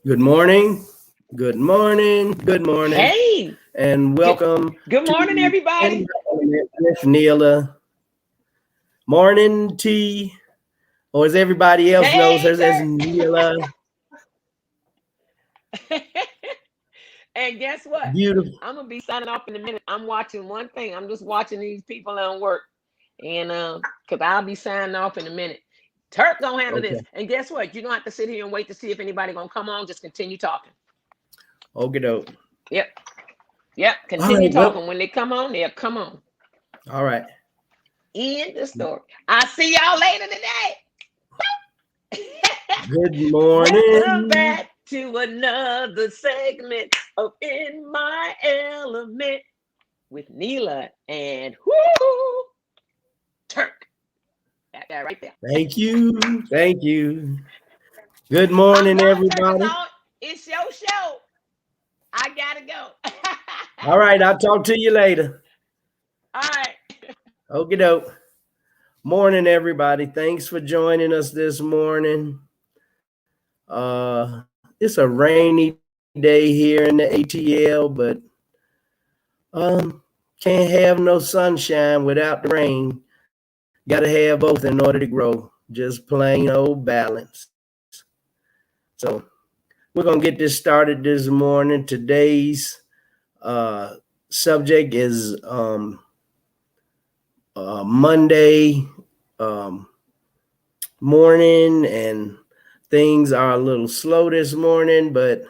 Good morning. Good morning. Good morning. Hey, And good welcome good to morning, In everybody. the Element with Neela. Morning, T. Or as everybody else knows Hey, her as Turk. Neela. And guess what? Beautiful. I'm gonna be signing off in a minute. I'm watching one thing. I'm just watching these people on work, and because I'll be signing off in a minute. Turk gonna handle this. Okay. And guess what? You don't have to sit here and wait to see if anybody gonna come on. Just continue talking. Okay, doke. Yep, yep. All Continue right. Well, talking. When they come on, they'll come on. all right. End the story. I'll see y'all later today. Good Welcome morning. back to another segment of In My Element with Neela and whoo, Turk. That guy right there. Thank you. Thank you. Good I'm morning, gone, Turk is everybody. on. It's your show. I gotta go. All right. I'll talk to you later. All right. Okay, doke. Morning, everybody. Thanks for joining us this morning. It's a rainy day here in the ATL, but can't have no sunshine without the rain. Got to have both in order to grow. Just plain old balance. So we're gonna get this started this morning. Today's subject is Monday morning, and things are a little slow this morning, but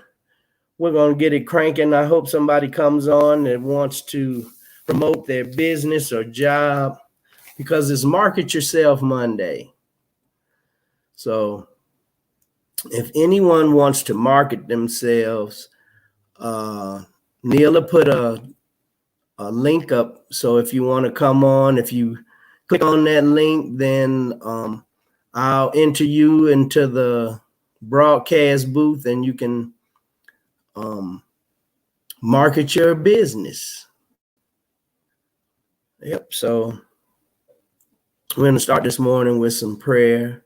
we're going to get it cranking. I hope somebody comes on that wants to promote their business or job because it's Market Yourself Monday. So if anyone wants to market themselves, Neela put a link up. So if you want to come on, if you click on that link, then I'll enter you into the broadcast booth and you can market your business. Yep. So we're going to start this morning with some prayer.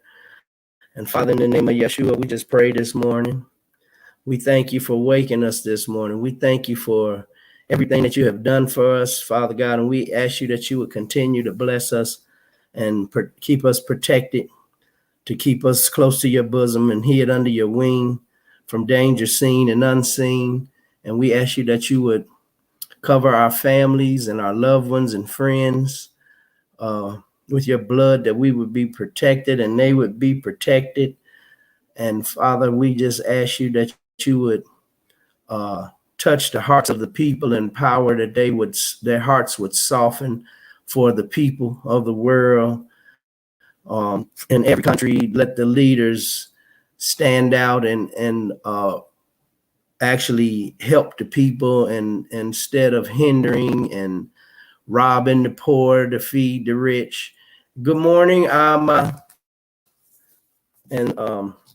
And Father, in the name of Yeshua, we just pray this morning. We thank you for waking us this morning. We thank you for everything that you have done for us, Father God. And we ask you that you would continue to bless us and keep us protected, to keep us close to your bosom and hid under your wing from danger seen and unseen. And we ask you that you would cover our families and our loved ones and friends with your blood, that we would be protected and they would be protected. And Father, we just ask you that you would touch the hearts of the people in power, that their hearts would soften for the people of the world. In every country, let the leaders stand out and actually help the people, and instead of hindering and robbing the poor to feed the rich. Good morning, Alma. And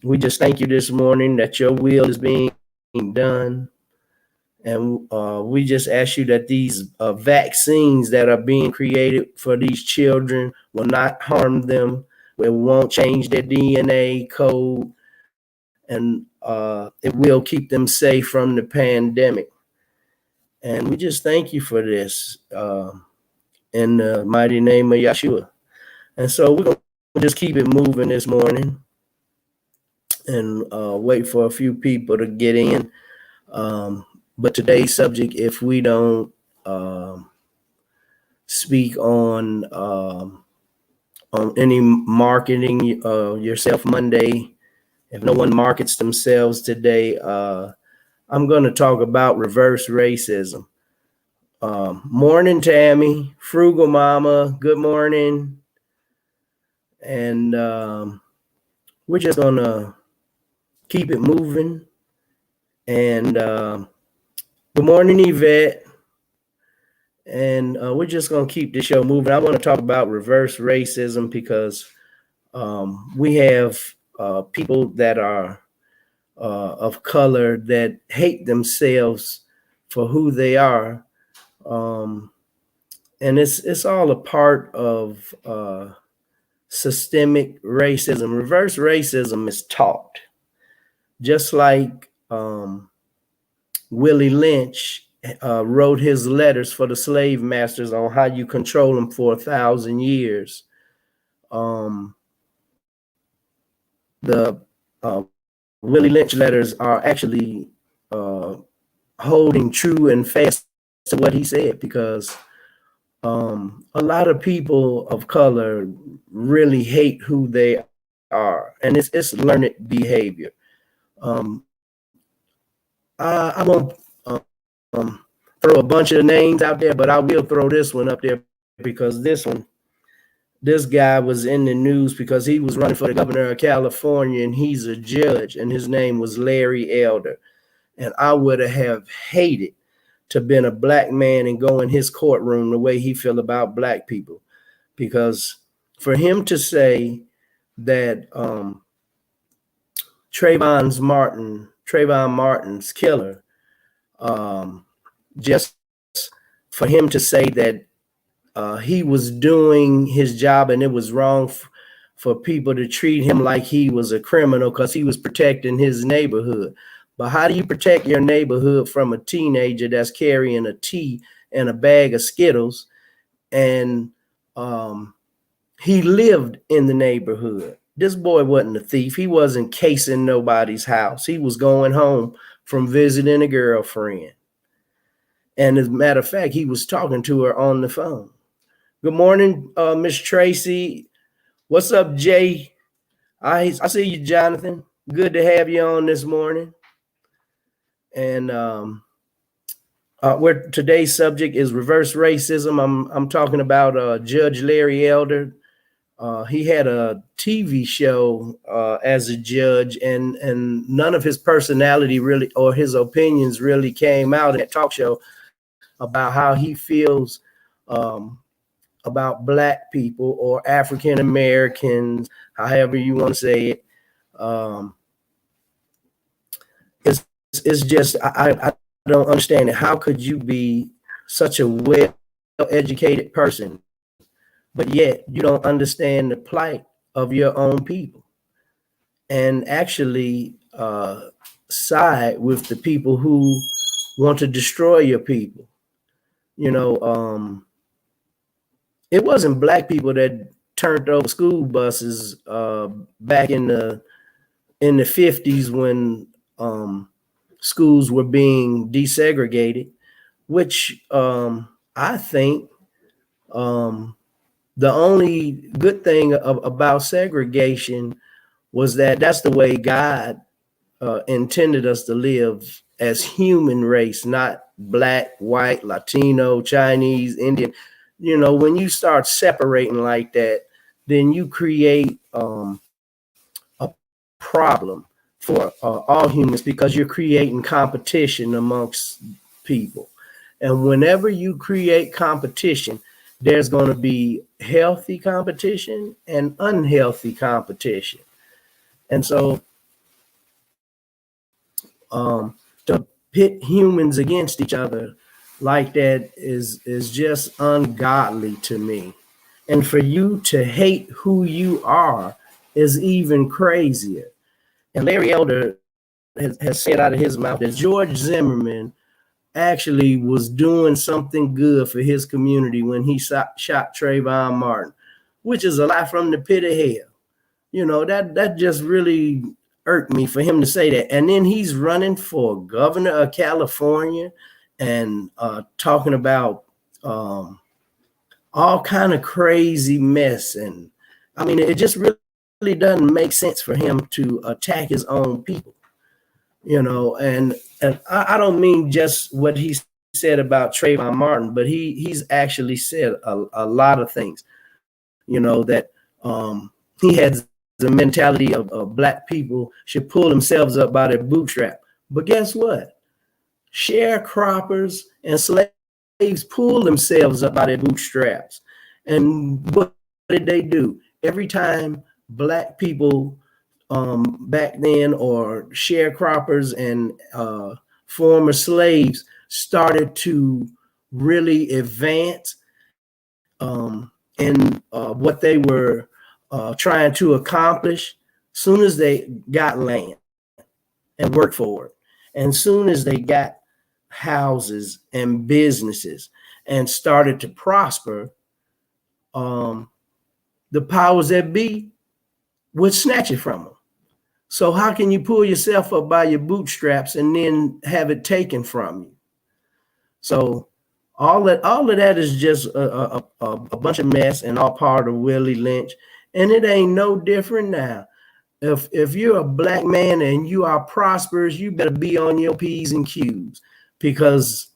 we just thank you this morning that your will is being done. And we just ask you that these vaccines that are being created for these children will not harm them. It won't change their DNA code, and it will keep them safe from the pandemic. And we just thank you for this in the mighty name of Yeshua. And so we're going to just keep it moving this morning and wait for a few people to get in. But today's subject, if we don't speak on any marketing yourself Monday, if no one markets themselves today, I'm going to talk about reverse racism. Morning, Tammy, Frugal Mama. Good morning. And we're just going to keep it moving. And good morning, Yvette. And we're just going to keep the show moving. I want to talk about reverse racism because we have people that are of color that hate themselves for who they are. And it's all a part of systemic racism. Reverse racism is taught, just like Willie Lynch wrote his letters for the slave masters on how you control them for 1,000 years. The Willie Lynch letters are actually holding true and fast to what he said, because a lot of people of color really hate who they are, and it's learned behavior. I won't throw a bunch of names out there, but I will throw this one up there, because this guy was in the news because he was running for the governor of California, and he's a judge, and his name was Larry Elder. And I would have hated to been a black man and go in his courtroom the way he feel about black people, because for him to say that Trayvon Martin's killer, just for him to say that he was doing his job and it was wrong for people to treat him like he was a criminal because he was protecting his neighborhood. But how do you protect your neighborhood from a teenager that's carrying a tea and a bag of Skittles? And he lived in the neighborhood. This boy wasn't a thief. He wasn't casing nobody's house. He was going home from visiting a girlfriend. And as a matter of fact, he was talking to her on the phone. Good morning, Miss Tracy. What's up, Jay? I see you, Jonathan. Good to have you on this morning. And where today's subject is reverse racism. I'm talking about Judge Larry Elder. He had a TV show as a judge, and none of his personality really or his opinions really came out in that talk show about how he feels about black people or African Americans, however you want to say it. It's just I don't understand it. How could you be such a well-educated person, but yet you don't understand the plight of your own people and actually side with the people who want to destroy your people? You know, it wasn't black people that turned over school buses back in the 50s when schools were being desegregated, which I think the only good thing about segregation was that that's the way God intended us to live as human race, not black, white, Latino, Chinese, Indian. You know, when you start separating like that, then you create a problem for all humans, because you're creating competition amongst people. And whenever you create competition, there's going to be healthy competition and unhealthy competition. And so to pit humans against each other like that is just ungodly to me. And for you to hate who you are is even crazier. And Larry Elder has said out of his mouth that George Zimmerman actually was doing something good for his community when he shot Trayvon Martin, which is a lie from the pit of hell. You know, that just really irked me for him to say that. And then he's running for governor of California and talking about all kind of crazy mess. And I mean, it just really doesn't make sense for him to attack his own people, you know. And I don't mean just what he said about Trayvon Martin, but he's actually said a lot of things, you know, that he has the mentality of black people should pull themselves up by their bootstrap. But guess what? Sharecroppers and slaves pull themselves up by their bootstraps. And what did they do? Every time black people back then, or sharecroppers and former slaves, started to really advance in what they were trying to accomplish, soon as they got land and worked for it, And soon as they got houses and businesses and started to prosper, the powers that be would snatch it from them. So how can you pull yourself up by your bootstraps and then have it taken from you? So all of that is just a bunch of mess and all part of Willie Lynch. And it ain't no different now. If you're a black man and you are prosperous, you better be on your P's and Q's, because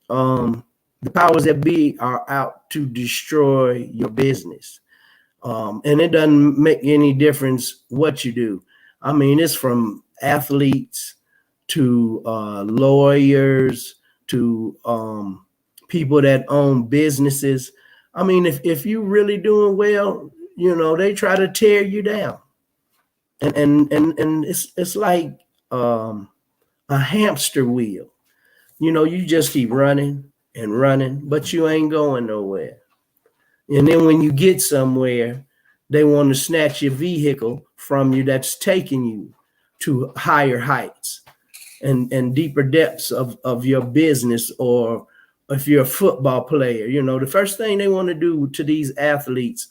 the powers that be are out to destroy your business. And it doesn't make any difference what you do. I mean, it's from athletes to lawyers to people that own businesses. I mean, if you really doing well, you know, they try to tear you down. And it's like a hamster wheel. You know, you just keep running and running, but you ain't going nowhere. And then when you get somewhere, they want to snatch your vehicle from you that's taking you to higher heights and deeper depths of your business. Or if you're a football player, you know, the first thing they want to do to these athletes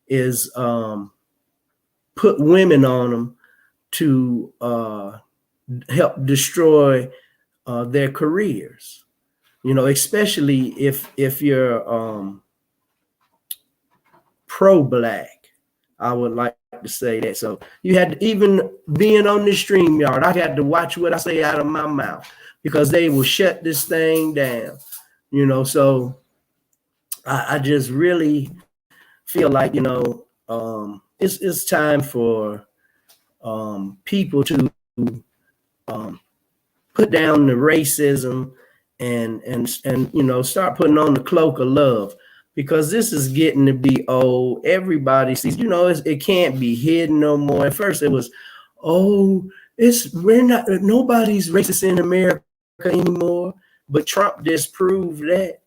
is put women on them to help destroy their careers. You know, especially if you're pro-black, I would like to say that. So you had to, even being on this StreamYard, I had to watch what I say out of my mouth, because they will shut this thing down. You know, so I just really feel like, you know, it's time for people to put down the racism and you know, start putting on the cloak of love, because this is getting to be old. Everybody sees, you know, it can't be hidden no more. At first it was, nobody's racist in America anymore. But Trump disproved that.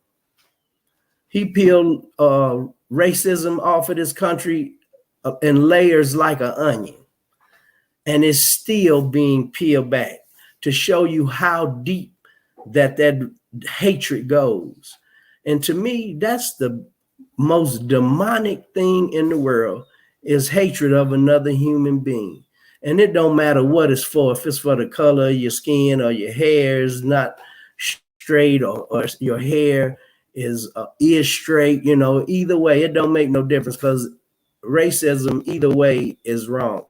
He peeled racism off of this country in layers like an onion, and it's still being peeled back to show you how deep that hatred goes. And to me, that's the most demonic thing in the world, is hatred of another human being. And it don't matter what it's for. If it's for the color of your skin, or your hair is not straight, or your hair is straight, you know, either way, it don't make no difference, because racism either way is wrong.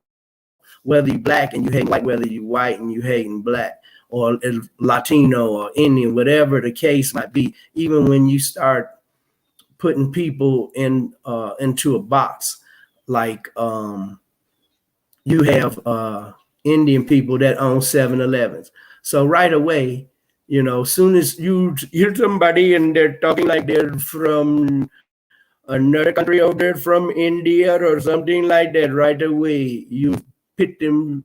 Whether you black and you hate white, whether you white and you hating black, or Latino or Indian, whatever the case might be. Even when you start putting people into a box, like you have Indian people that own 7-Elevens. So right away, you know, as soon as you hear somebody and they're talking like they're from another country, or they're from India or something like that, right away you put them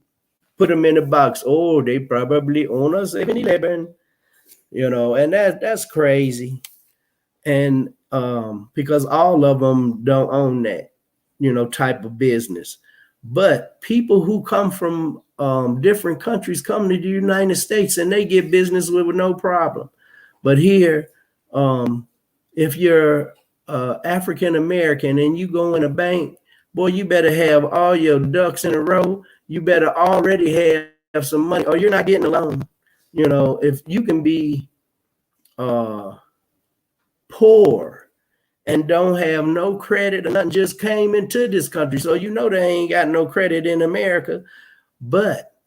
in a box. Oh, they probably own a 7-Eleven, you know, and that's crazy. And because all of them don't own that, you know, type of business. But people who come from different countries come to the United States and they get business with no problem. But here, if you're African American and you go in a bank, boy, you better have all your ducks in a row. You better already have some money, or you're not getting a loan. You know, if you can be poor and don't have no credit or nothing, just came into this country, so you know they ain't got no credit in America, but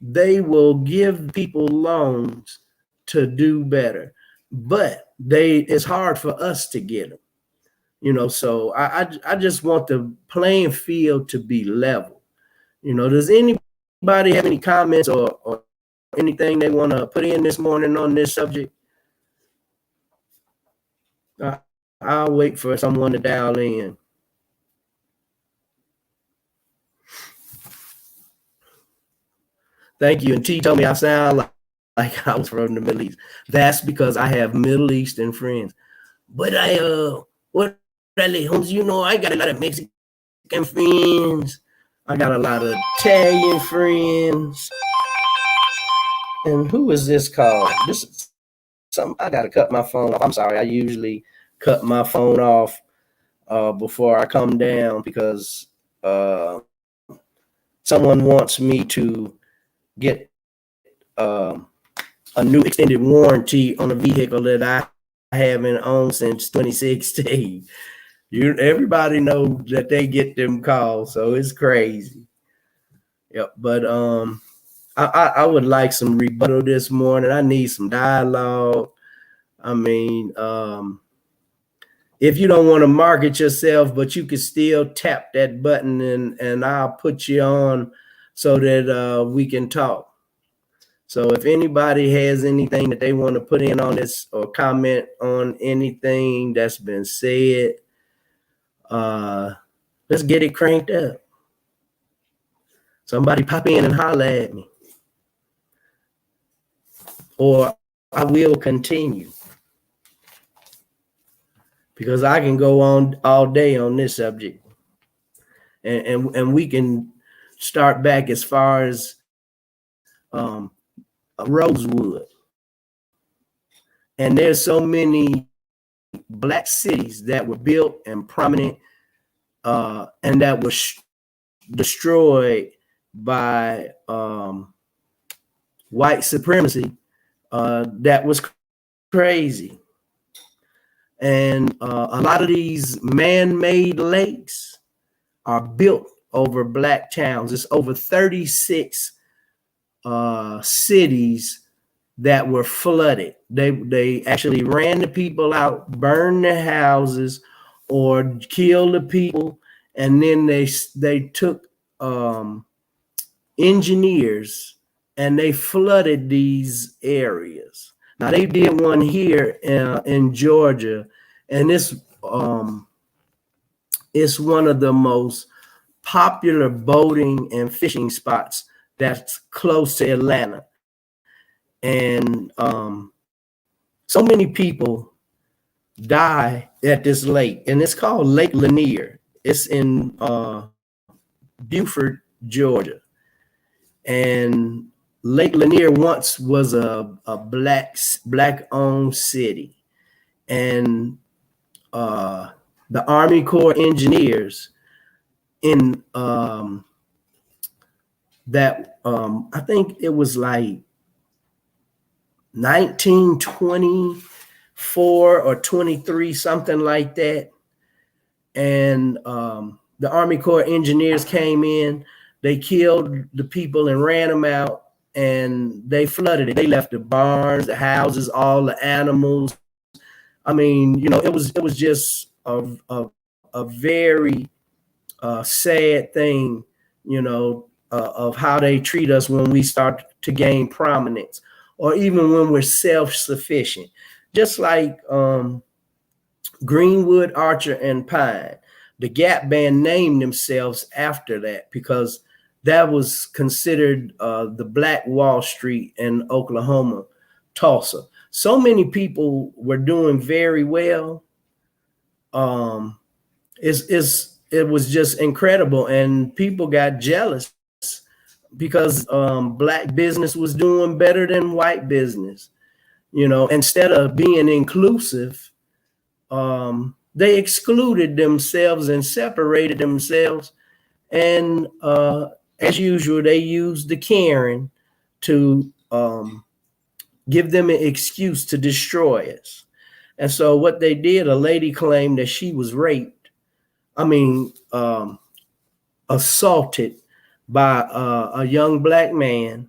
they will give people loans to do better. But it's hard for us to get them. You know, so I just want the playing field to be level. You know, does anybody have any comments or anything they want to put in this morning on this subject? I'll wait for someone to dial in. Thank you. And T told me I sound like I was from the Middle East. That's because I have Middle Eastern friends. But Holmes, you know, I got a lot of Mexican friends. I got a lot of Italian friends. And who is this called? This is some. I gotta cut my phone off. I'm sorry. I usually cut my phone off before I come down because someone wants me to get a new extended warranty on a vehicle that I haven't owned since 2016. Everybody knows that they get them calls, so it's crazy. Yep, but I would like some rebuttal this morning. I need some dialogue. I mean, if you don't want to market yourself, but you can still tap that button and I'll put you on so that we can talk. So if anybody has anything that they want to put in on this or comment on anything that's been said, let's get it cranked up. Somebody pop in and holler at me. Or I will continue. Because I can go on all day on this subject. And we can start back as far as Rosewood. And there's so many Black cities that were built and prominent and that was destroyed by white supremacy. That was crazy. And a lot of these man-made lakes are built over Black towns. It's over 36 cities that were flooded. They actually ran the people out, burned their houses, or killed the people, and then they took engineers and they flooded these areas. Now they did one here in Georgia, and it's one of the most popular boating and fishing spots that's close to Atlanta. And so many people die at this lake, and it's called Lake Lanier. It's in Beaufort, Georgia. And Lake Lanier once was a black-owned city. And the Army Corps engineers in that I think it was like 1924 or 23, something like that. And the Army Corps engineers came in, they killed the people and ran them out, and they flooded it. They left the barns, the houses, all the animals. I mean, you know, it was just a very sad thing, you know, of how they treat us when we start to gain prominence, or even when we're self-sufficient. Just like Greenwood, Archer, and Pine. The Gap Band named themselves after that because that was considered the Black Wall Street in Oklahoma, Tulsa. So many people were doing very well. It was just incredible, and people got jealous because Black business was doing better than white business. You know, instead of being inclusive, they excluded themselves and separated themselves. And as usual, they used the Karen to give them an excuse to destroy us. And so what they did, a lady claimed that she was raped. I mean, assaulted by a young Black man.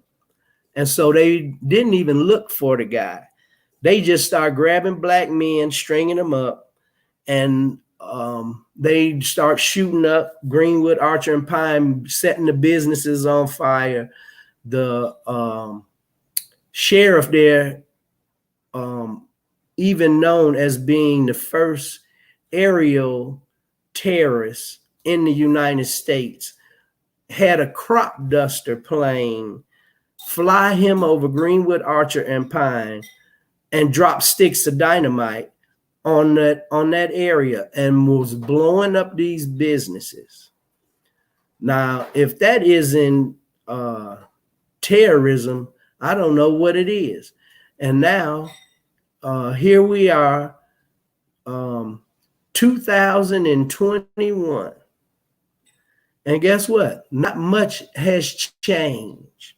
And so they didn't even look for the guy. They just start grabbing Black men, stringing them up, and they start shooting up Greenwood, Archer, and Pine, setting the businesses on fire. The sheriff there, even known as being the first aerial terrorist in the United States, had a crop duster plane fly him over Greenwood, Archer, and Pine and drop sticks of dynamite on that area and was blowing up these businesses. Now, if that isn't terrorism, I don't know what it is. And now here we are, 2021. And guess what? Not much has changed,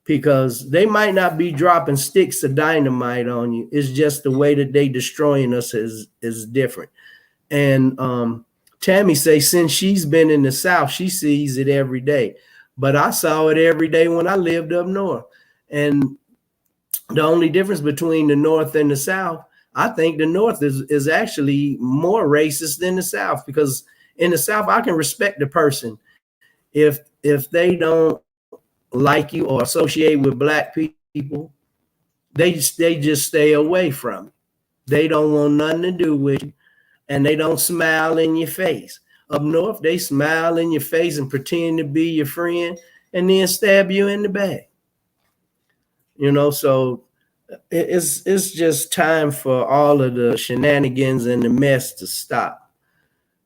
because they might not be dropping sticks of dynamite on you. It's just the way that they destroying us is different. And Tammy say since she's been in the South, she sees it every day. But I saw it every day when I lived up north. And the only difference between the North and the South, I think the North is actually more racist than the South, because in the South, I can respect the person if they don't like you or associate with Black people, they just stay away from it. They don't want nothing to do with you, and they don't smile in your face. Up north, they smile in your face and pretend to be your friend, and then stab you in the back. You know, so it's just time for all of the shenanigans and the mess to stop.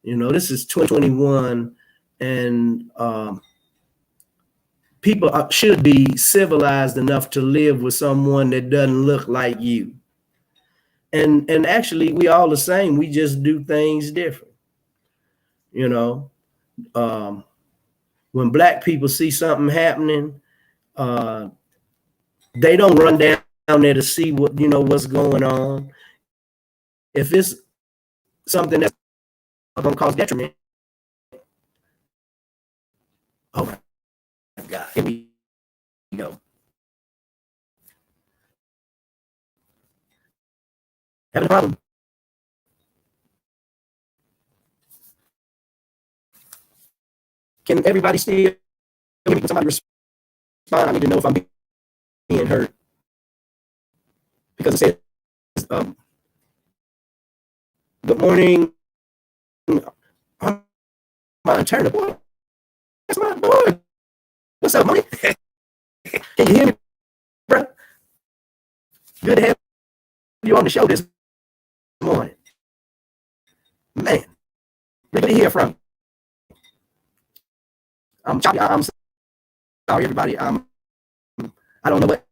You know, this is 2021, and people should be civilized enough to live with someone that doesn't look like you. And actually, we all the same. We just do things different. You know, when Black people see something happening, they don't run down there to see what's going on. If it's something that's going to cause detriment, oh my God, here we go. Having a problem. Can everybody still hear me? Can somebody respond? I need to know if I'm being heard. Because it says, good morning. My turn, boy. That's my boy. What's up, money? Can you hear me, bro? Good to have you on the show this morning. Man, good to hear from you. I'm choppy. I'm sorry, everybody. I don't know what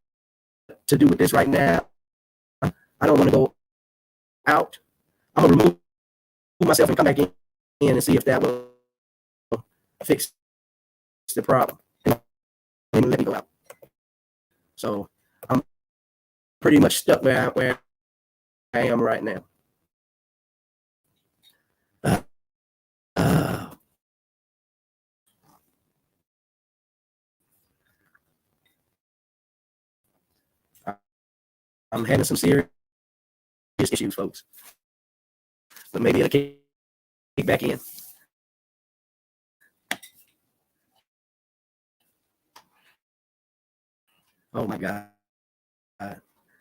to do with this right now. I don't want to go out. I'm gonna remove myself and come back in and see if that will fix the problem. And let me go out. So I'm pretty much stuck where I am right now. I'm having some serious issues, folks. But maybe it'll kick back in. Oh my God.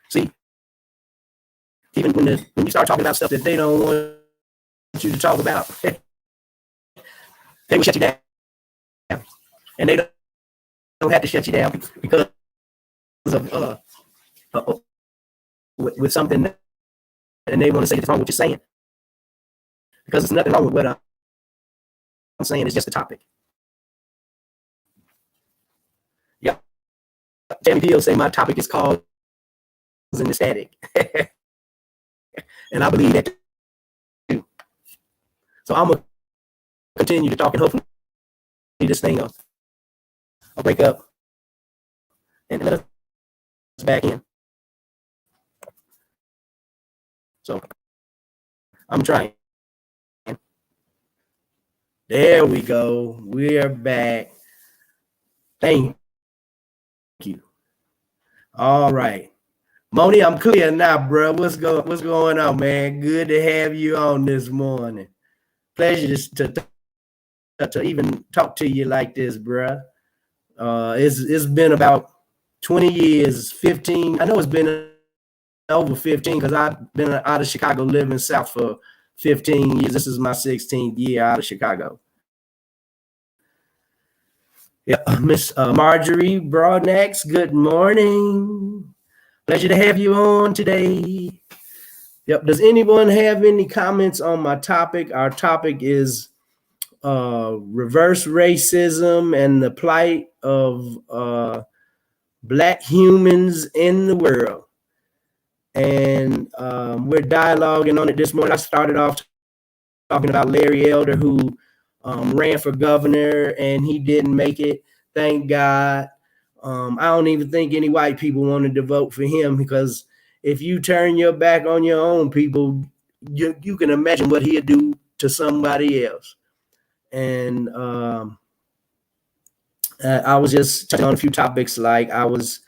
See, even when you start talking about stuff that they don't want you to talk about, they will shut you down. And they don't have to shut you down because of with something that, and they want to say it's wrong with what you're saying. Because there's nothing wrong with what I'm saying. It's just a topic. Yeah. Jamie Peel say my topic is cause and the static. And I believe that too. So I'm going to continue to talk, and hopefully this thing will break up and let us back in. So I'm trying. There we go. We're back. Thank you. All right. Moni, I'm clear now, bro. What's going on, man? Good to have you on this morning. Pleasure to even talk to you like this, bro. It's been about 20 years, 15. I know it's been over 15 because I've been out of Chicago, living south for 15 years. This is my 16th year out of Chicago. Yeah, Miss Marjorie Broadnax, good morning. Pleasure to have you on today. Yep. Does anyone have any comments on my topic? Our topic is reverse racism and the plight of Black humans in the world. And we're dialoguing on it this morning. I started off talking about Larry Elder, who ran for governor and he didn't make it. Thank God. I don't even think any white people wanted to vote for him, because if you turn your back on your own people, you can imagine what he'd do to somebody else. And I was just touching on a few topics, like I was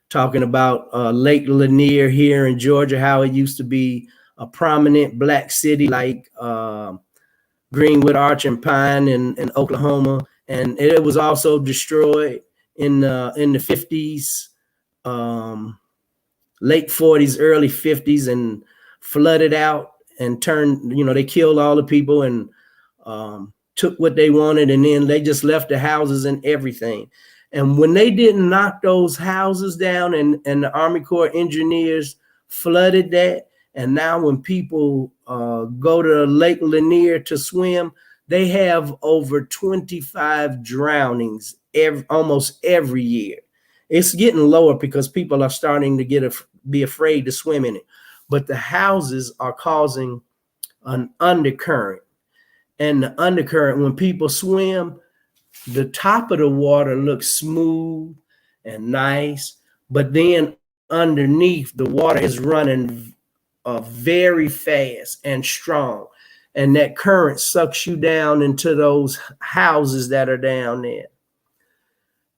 talking about Lake Lanier here in Georgia, how it used to be a prominent black city, like Greenwood, Arch, and Pine in Oklahoma, and it was also destroyed in the 50s, late 40s, early 50s, and flooded out and turned. They killed all the people and took what they wanted, and then they just left the houses and everything. And when they didn't knock those houses down, and the Army Corps engineers flooded that, and now when people go to Lake Lanier to swim, they have over 25 drownings almost every year. It's getting lower because people are starting to be afraid to swim in it. But the houses are causing an undercurrent. And the undercurrent, when people swim, the top of the water looks smooth and nice, but then underneath, the water is running very fast and strong, and that current sucks you down into those houses that are down there.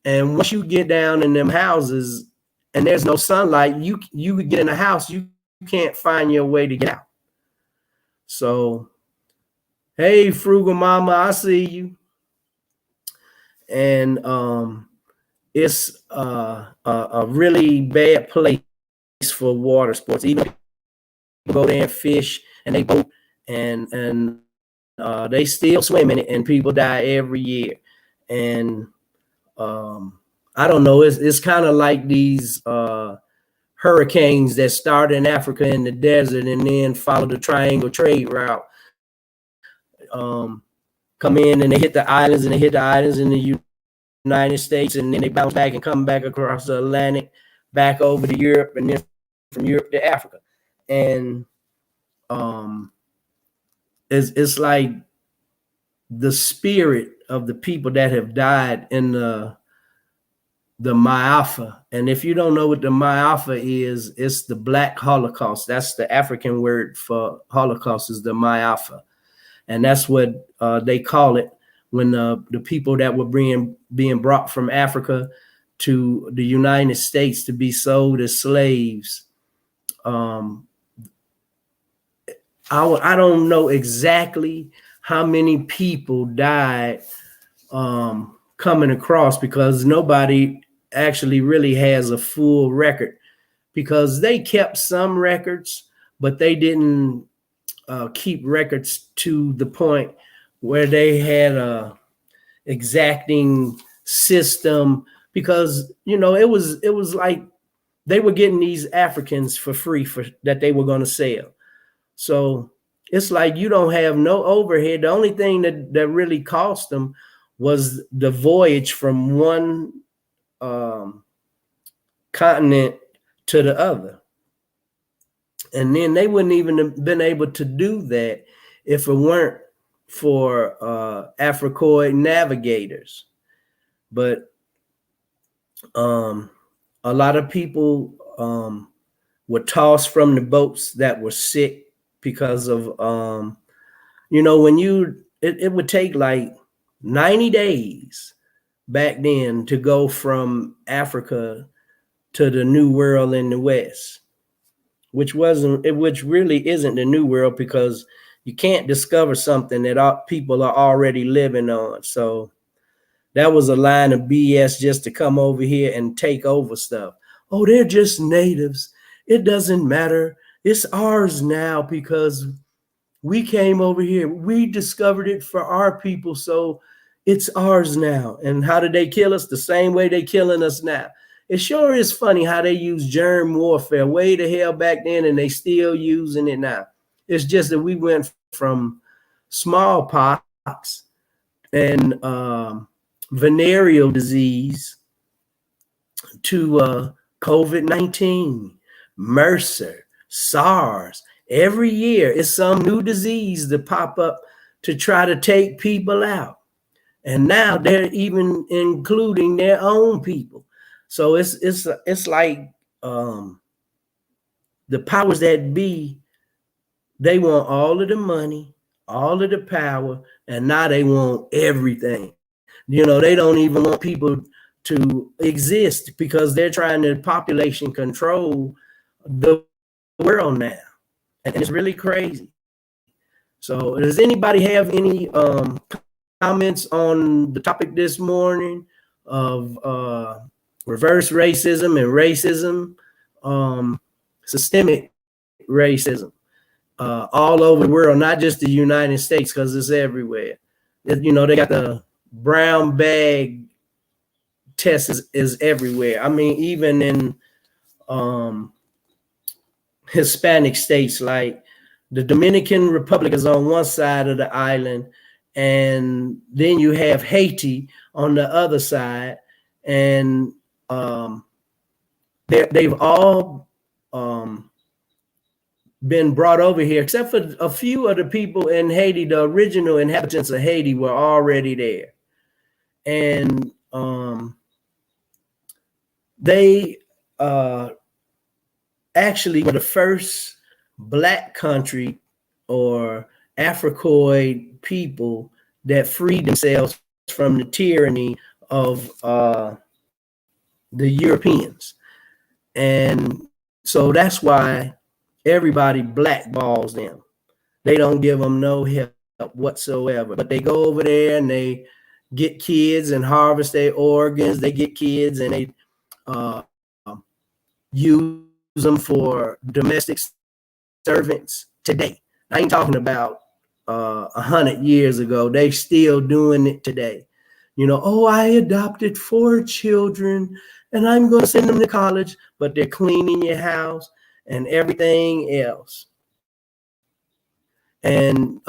And once you get down in them houses and there's no sunlight, you could get in a house, you can't find your way to get out. So, hey, Frugal Mama, I see you. And it's a really bad place for water sports. Even people go there and fish and they boat, and they still swim in it, and people die every year. And I don't know, it's kind of like these hurricanes that start in Africa in the desert and then follow the triangle trade route, come in and they hit the islands, and they hit the islands in the United States, and then they bounce back and come back across the Atlantic back over to Europe, and then from Europe to Africa. And it's like the spirit of the people that have died in the Ma'afa. And if you don't know what the Ma'afa is, it's the Black Holocaust. That's the African word for Holocaust, is the Ma'afa. And that's what they call it when the people that were being brought from Africa to the United States to be sold as slaves. I don't know exactly how many people died coming across, because nobody actually really has a full record, because they kept some records, but they didn't keep records to the point where they had a exacting system, because it was like they were getting these Africans for free that they were going to sell. So it's like you don't have no overhead. The only thing that really cost them was the voyage from one continent to the other. And then they wouldn't even have been able to do that if it weren't for Africoid navigators. But a lot of people were tossed from the boats that were sick because of, when it would take like 90 days back then to go from Africa to the New World in the West, which really isn't the New World, because you can't discover something that people are already living on. So that was a line of BS just to come over here and take over stuff. Oh, they're just natives. It doesn't matter. It's ours now because we came over here. We discovered it for our people, so it's ours now. And how did they kill us? The same way they killing us now. It sure is funny how they use germ warfare way to hell back then, and they still using it now. It's just that we went from smallpox and venereal disease to COVID-19, MRSA, SARS. Every year it's some new disease that pop up to try to take people out. And now they're even including their own people. So it's like the powers that be, they want all of the money, all of the power, and now they want everything. You know, they don't even want people to exist because they're trying to population control the world now. And it's really crazy. So does anybody have any comments on the topic this morning of reverse racism and racism, systemic racism all over the world, not just the United States, because it's everywhere. You know, they got the brown bag test is everywhere. I mean, even in Hispanic states, like the Dominican Republic is on one side of the island, and then you have Haiti on the other side, and they've all been brought over here, except for a few of the people in Haiti. The original inhabitants of Haiti were already there, and they actually were the first Black country or Africoid people that freed themselves from the tyranny of the Europeans. And so that's why everybody blackballs them. They don't give them no help whatsoever, but they go over there and they get kids and harvest their organs. They get kids and they use them for domestic servants today. I ain't talking about 100 years ago. They still doing it today. You know, oh, I adopted 4 children and I'm going to send them to college, but they're cleaning your house and everything else. And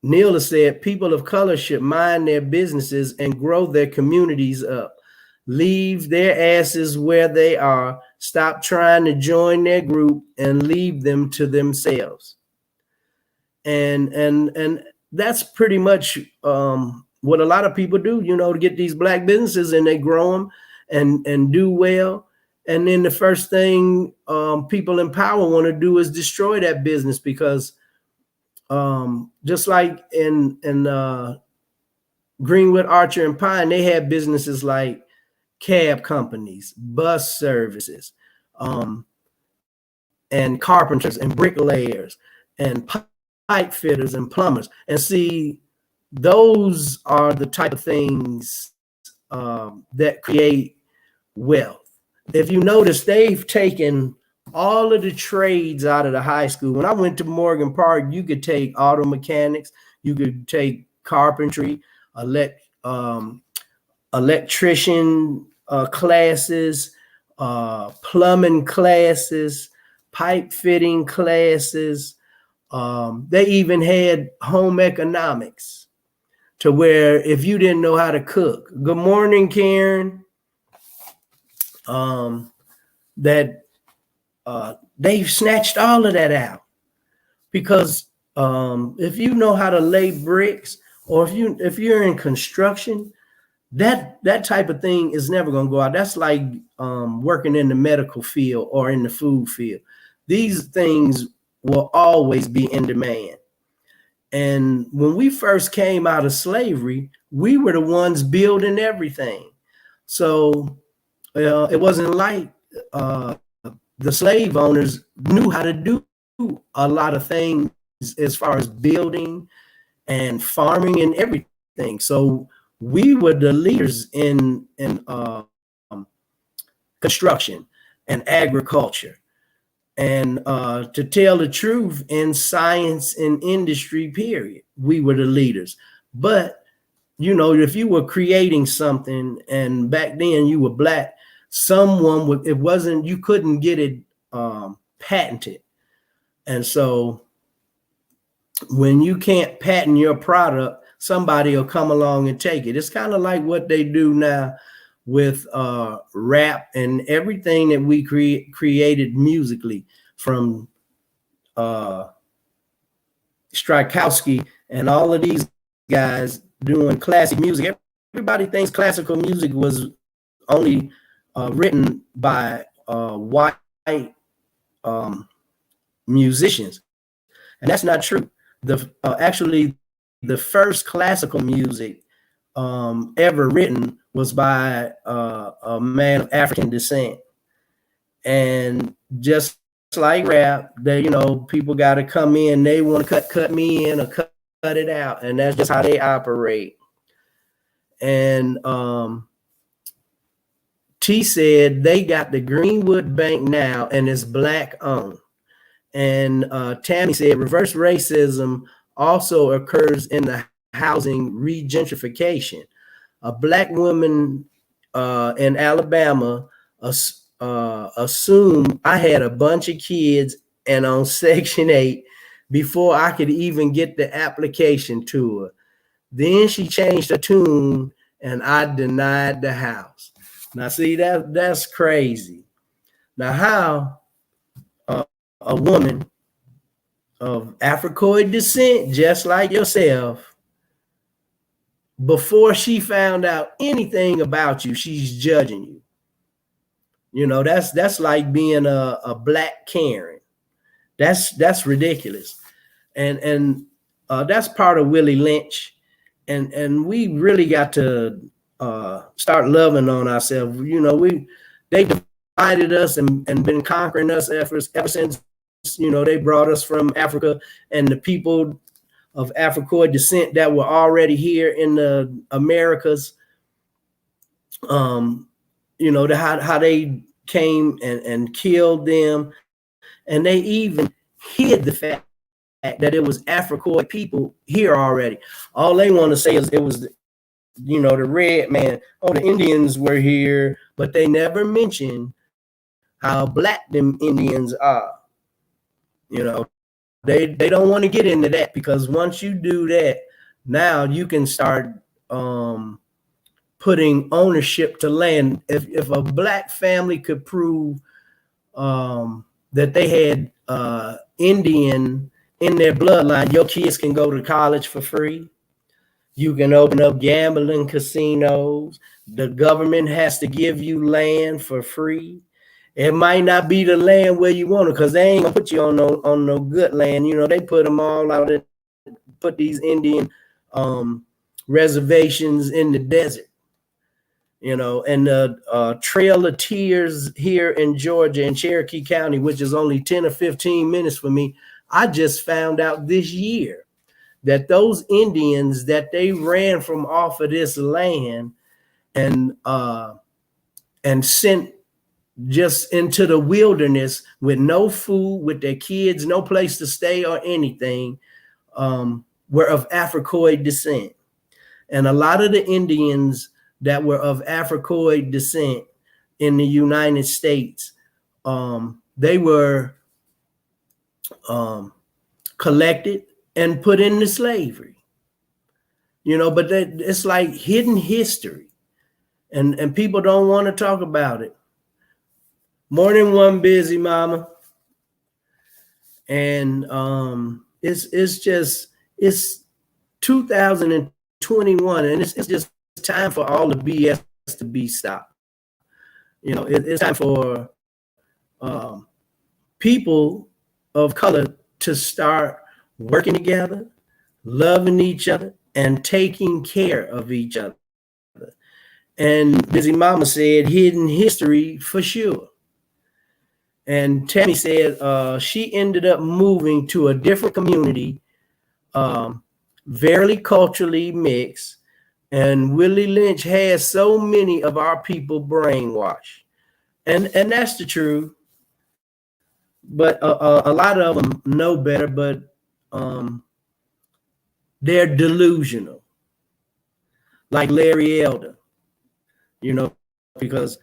Neil has said people of color should mind their businesses and grow their communities up. Leave their asses where they are. Stop trying to join their group and leave them to themselves. And that's pretty much what a lot of people do, you know, to get these Black businesses, and they grow them and do well. And then the first thing people in power want to do is destroy that business, because just like in Greenwood, Archer, and Pine, they had businesses like cab companies, bus services, and carpenters and bricklayers and pipe fitters and plumbers. And see, those are the type of things that create wealth. If you notice, they've taken all of the trades out of the high school. When I went to Morgan Park, you could take auto mechanics, you could take carpentry, electrician classes, plumbing classes, pipe fitting classes. They even had home economics, to where if you didn't know how to cook, good morning, Karen, they've snatched all of that out, because if you know how to lay bricks, or if you're in construction, that type of thing is never going to go out. That's like working in the medical field or in the food field. These things will always be in demand. And when we first came out of slavery, we were the ones building everything. So it wasn't like the slave owners knew how to do a lot of things as far as building and farming and everything. So we were the leaders in construction and agriculture, and to tell the truth, in science and industry, period. We were the leaders. But, you know, if you were creating something and back then you were Black, someone would, you couldn't get it patented. And so when you can't patent your product, somebody will come along and take it. It's kind of like what they do now with rap and everything that we created musically, from Strykowski and all of these guys doing classic music. Everybody thinks classical music was only written by white musicians, and that's not true. Actually, the first classical music ever written was by a man of African descent. And just like rap, they, people got to come in, they want to cut me in or cut it out, and that's just how they operate. And T said they got the Greenwood Bank now, and it's Black owned. And Tammy said reverse racism also occurs in the housing regentrification. A Black woman in Alabama assumed I had a bunch of kids and on Section 8 before I could even get the application to her. Then she changed her tune and I denied the house. Now, see, that's crazy. Now, how a woman of Africoid descent, just like yourself, before she found out anything about you, she's judging you. That's like being a Black Karen. That's ridiculous. And that's part of Willie Lynch. And we really got to start loving on ourselves. They divided us and been conquering us ever since, they brought us from Africa, and the people of Africoid descent that were already here in the Americas, how they came and killed them. And they even hid the fact that it was Africoid people here already. All they want to say is it was, the red man. Oh, the Indians were here, but they never mention how Black them Indians are. They don't want to get into that, because once you do that, now you can start putting ownership to land. If a Black family could prove that they had Indian in their bloodline, your kids can go to college for free. You can open up gambling casinos. The government has to give you land for free. It might not be the land where you want it, because they ain't gonna put you on no good land. They put them all out and put these Indian reservations in the desert. And the Trail of Tears here in Georgia, in Cherokee County, which is only 10 or 15 minutes for me, I just found out this year that those Indians that they ran from off of this land and sent just into the wilderness with no food, with their kids, no place to stay or anything, were of Africoid descent. And a lot of the Indians that were of Africoid descent in the United States, they were collected and put into slavery. But it's like hidden history, and people don't want to talk about it. Morning, one busy mama. And it's 2021, and it's just time for all the BS to be stopped. It's time for people of color to start working together, loving each other, and taking care of each other. And Busy Mama said hidden history for sure. And Tammy said she ended up moving to a different community, very culturally mixed. And Willie Lynch has so many of our people brainwashed. And that's the truth. But a lot of them know better, but they're delusional. Like Larry Elder, because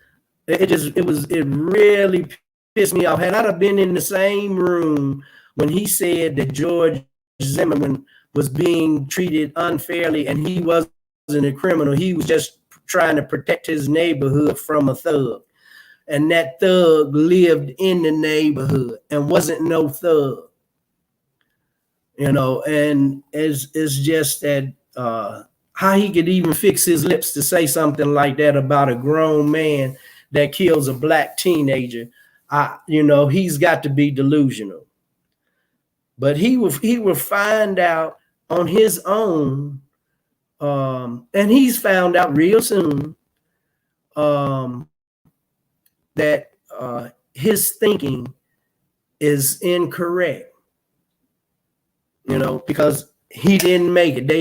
it really pissed me off. Had I been in the same room when he said that George Zimmerman was being treated unfairly and he wasn't a criminal, he was just trying to protect his neighborhood from a thug. And that thug lived in the neighborhood and wasn't no thug. You know, and it's just that how he could even fix his lips to say something like that about a grown man that kills a black teenager. You know, he's got to be delusional. But he will find out on his own, and he's found out real soon that his thinking is incorrect. You know, because he didn't make it.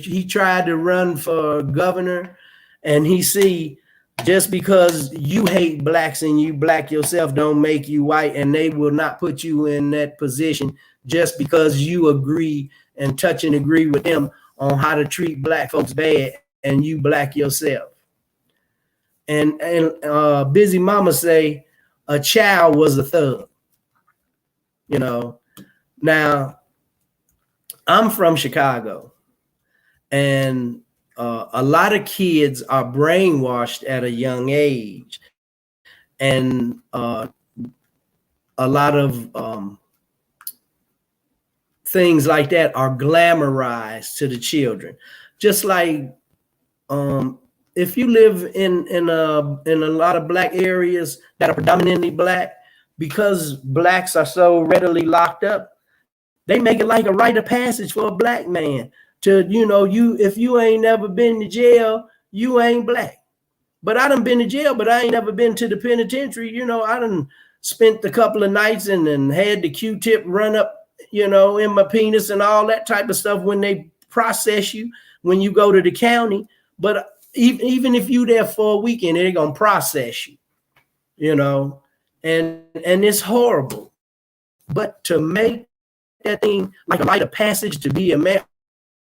He tried to run for governor, and he see, just because you hate blacks and you black yourself don't make you white, and they will not put you in that position just because you agree and touch and agree with them on how to treat black folks bad and you black yourself. And Busy Mama say a child was a thug. You know, now I'm from Chicago, and a lot of kids are brainwashed at a young age, and a lot of things like that are glamorized to the children. Just like if you live in a lot of black areas that are predominantly black, because blacks are so readily locked up, they make it like a rite of passage for a black man to, you know, if you ain't never been to jail, you ain't black. But I done been to jail, but I ain't never been to the penitentiary. You know, I done spent a couple of nights and then had the Q-tip run up, you know, in my penis and all that type of stuff when they process you, when you go to the county. But even if you there for a weekend, they're going to process you, you know, and it's horrible. But to make that thing like a rite of passage to be a man,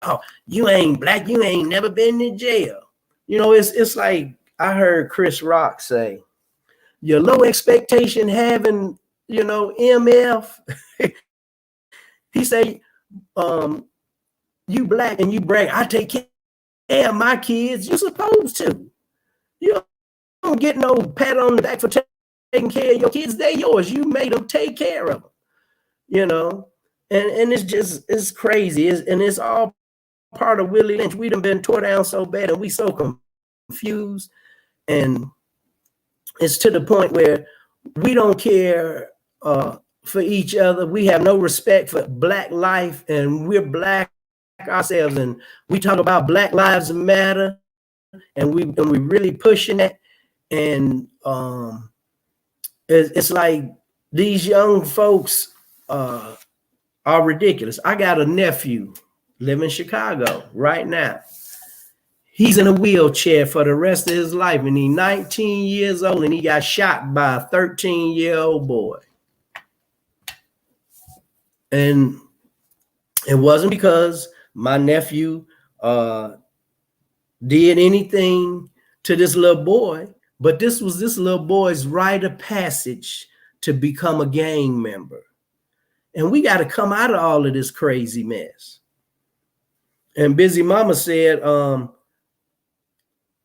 oh, you ain't black, you ain't never been to jail. You know, it's like I heard Chris Rock say, your low expectation having, you know, MF. He say, you black and you brag, I take care of my kids. You're supposed to. You don't get no pat on the back for taking care of your kids. They're yours. You made them, take care of them. You know, and it's crazy. And it's all part of Willie Lynch. We done been tore down so bad, and we so confused. And it's to the point where we don't care for each other. We have no respect for black life, and we're black ourselves. And we talk about Black Lives Matter, and we really pushing it. And it's like these young folks are ridiculous. I got a nephew living in Chicago right now. He's in a wheelchair for the rest of his life, and he's 19 years old, and he got shot by a 13-year-old boy. And it wasn't because my nephew did anything to this little boy, but this was this little boy's rite of passage to become a gang member. And we got to come out of all of this crazy mess. And Busy Mama said,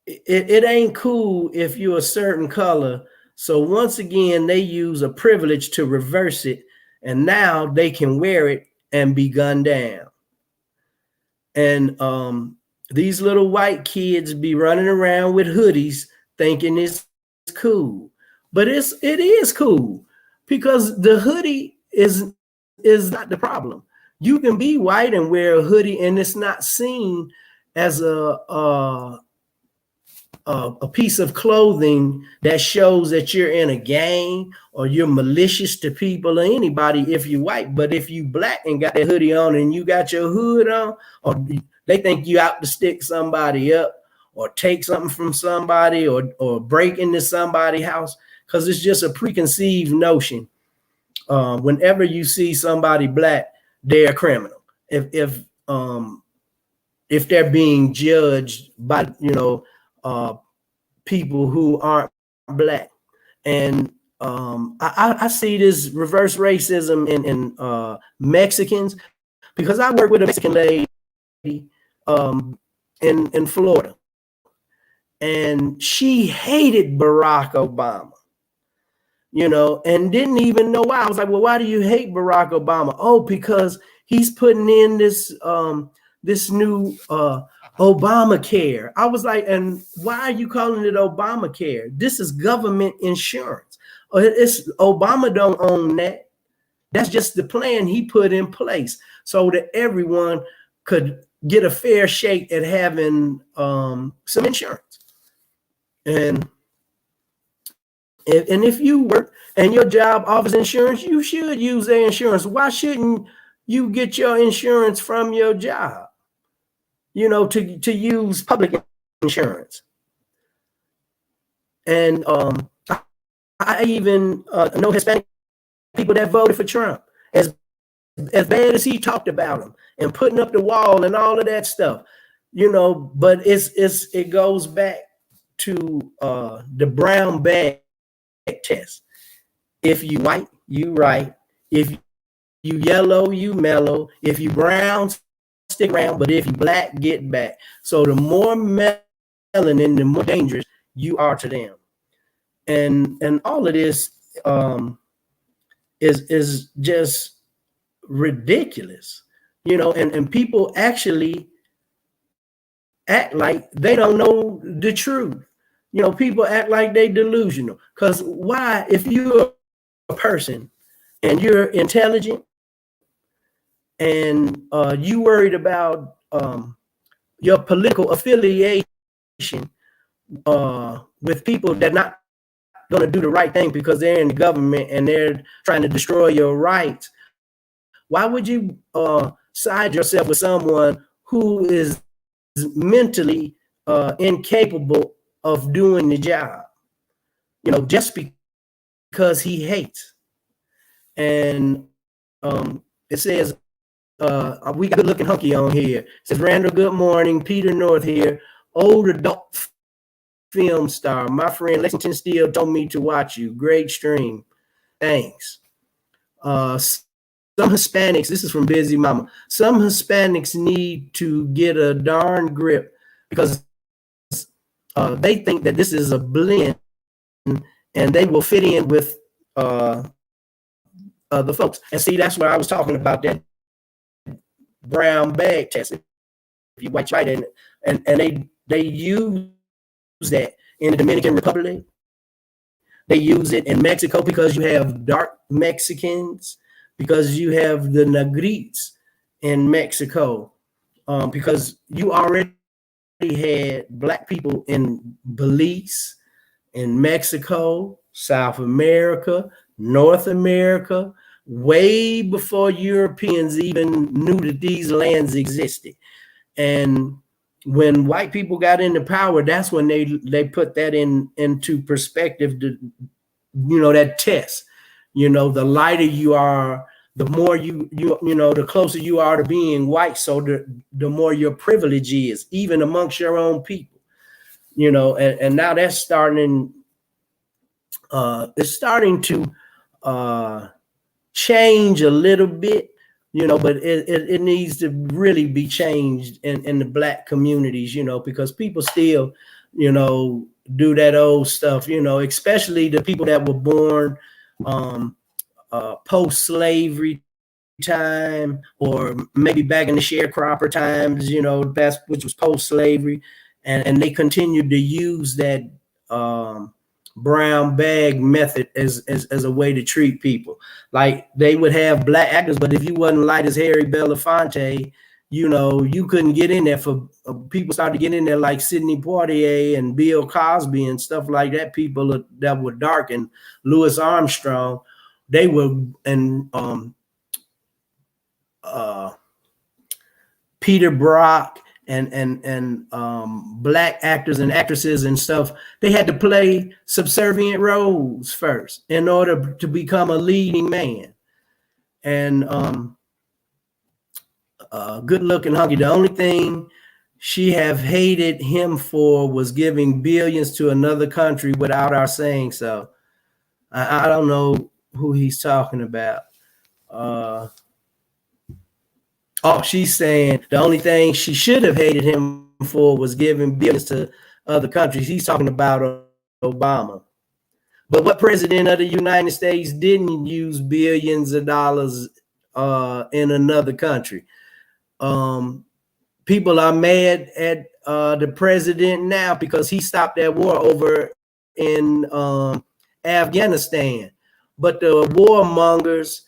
it ain't cool if you're a certain color. So once again, they use a privilege to reverse it. And now they can wear it and be gunned down. And these little white kids be running around with hoodies thinking it's cool. But it is cool, because the hoodie is not the problem. You can be white and wear a hoodie, and it's not seen as a piece of clothing that shows that you're in a gang or you're malicious to people or anybody if you're white. But if you black and got that hoodie on and you got your hood on, or they think you out to stick somebody up or take something from somebody or break into somebody's house, because it's just a preconceived notion. Whenever you see somebody black, they're a criminal. If they're being judged by, you know, people who aren't black. And I see this reverse racism in Mexicans, because I work with a Mexican lady in Florida. and she hated Barack Obama, and didn't even know why. I was like, well, why do you hate Barack Obama? Oh, because he's putting in this new Obamacare. I was like, and why are you calling it Obamacare? This is government insurance. It's Obama don't own that. That's just the plan he put in place so that everyone could get a fair shake at having some insurance. And if you work and your job offers insurance, you should use their insurance. Why shouldn't you get your insurance from your job? To use public insurance. And I even know Hispanic people that voted for Trump, as bad as he talked about him and putting up the wall and all of that stuff, but it goes back to the brown bag test. If you white, you right. If you yellow, you mellow. If you brown, stick around. But if you black, get back. So the more melanin, the more dangerous you are to them. And all of this is just ridiculous, and people actually act like they don't know the truth. People act like they delusional. Because why, if you're a person and you're intelligent and you worried about your political affiliation with people that not going to do the right thing because they're in the government and they're trying to destroy your rights, why would you side yourself with someone who is mentally incapable of doing the job, just because he hates? And it says, we got a good looking hunky on here. It says, Randall, good morning. Peter North here, old adult film star. My friend Lexington Steele told me to watch you. Great stream. Thanks. Some Hispanics, this is from Busy Mama, some Hispanics need to get a darn grip because they think that this is a blend and they will fit in with the folks. And see, that's what I was talking about, that brown bag test. If you white, and they use that in the Dominican Republic. They use it in Mexico because you have dark Mexicans, because you have the Negritos in Mexico, because you already had black people in Belize, in Mexico, South America, North America, way before Europeans even knew that these lands existed. And when white people got into power, that's when they put that into perspective, that test. The lighter you are, the more the closer you are to being white. So the more your privilege is, even amongst your own people, and now that's starting, it's starting to change a little bit, but it needs to really be changed in the black communities, because people still, do that old stuff, especially the people that were born post-slavery time, or maybe back in the sharecropper times, which was post-slavery, and they continued to use that brown bag method as a way to treat people. Like, they would have black actors, but if you wasn't light as Harry Belafonte, you couldn't get in there. For people started to get in there, like Sidney Poitier and Bill Cosby and stuff like that. People that were dark, and Louis Armstrong, they were, and Peter Brock and black actors and actresses and stuff, they had to play subservient roles first in order to become a leading man. And good looking hunky, the only thing she have hated him for was giving billions to another country without our saying so. I don't know who he's talking about. She's saying the only thing she should have hated him for was giving billions to other countries. He's talking about Obama. But what president of the United States didn't use billions of dollars in another country? People are mad at the president now because he stopped that war over in Afghanistan. But the warmongers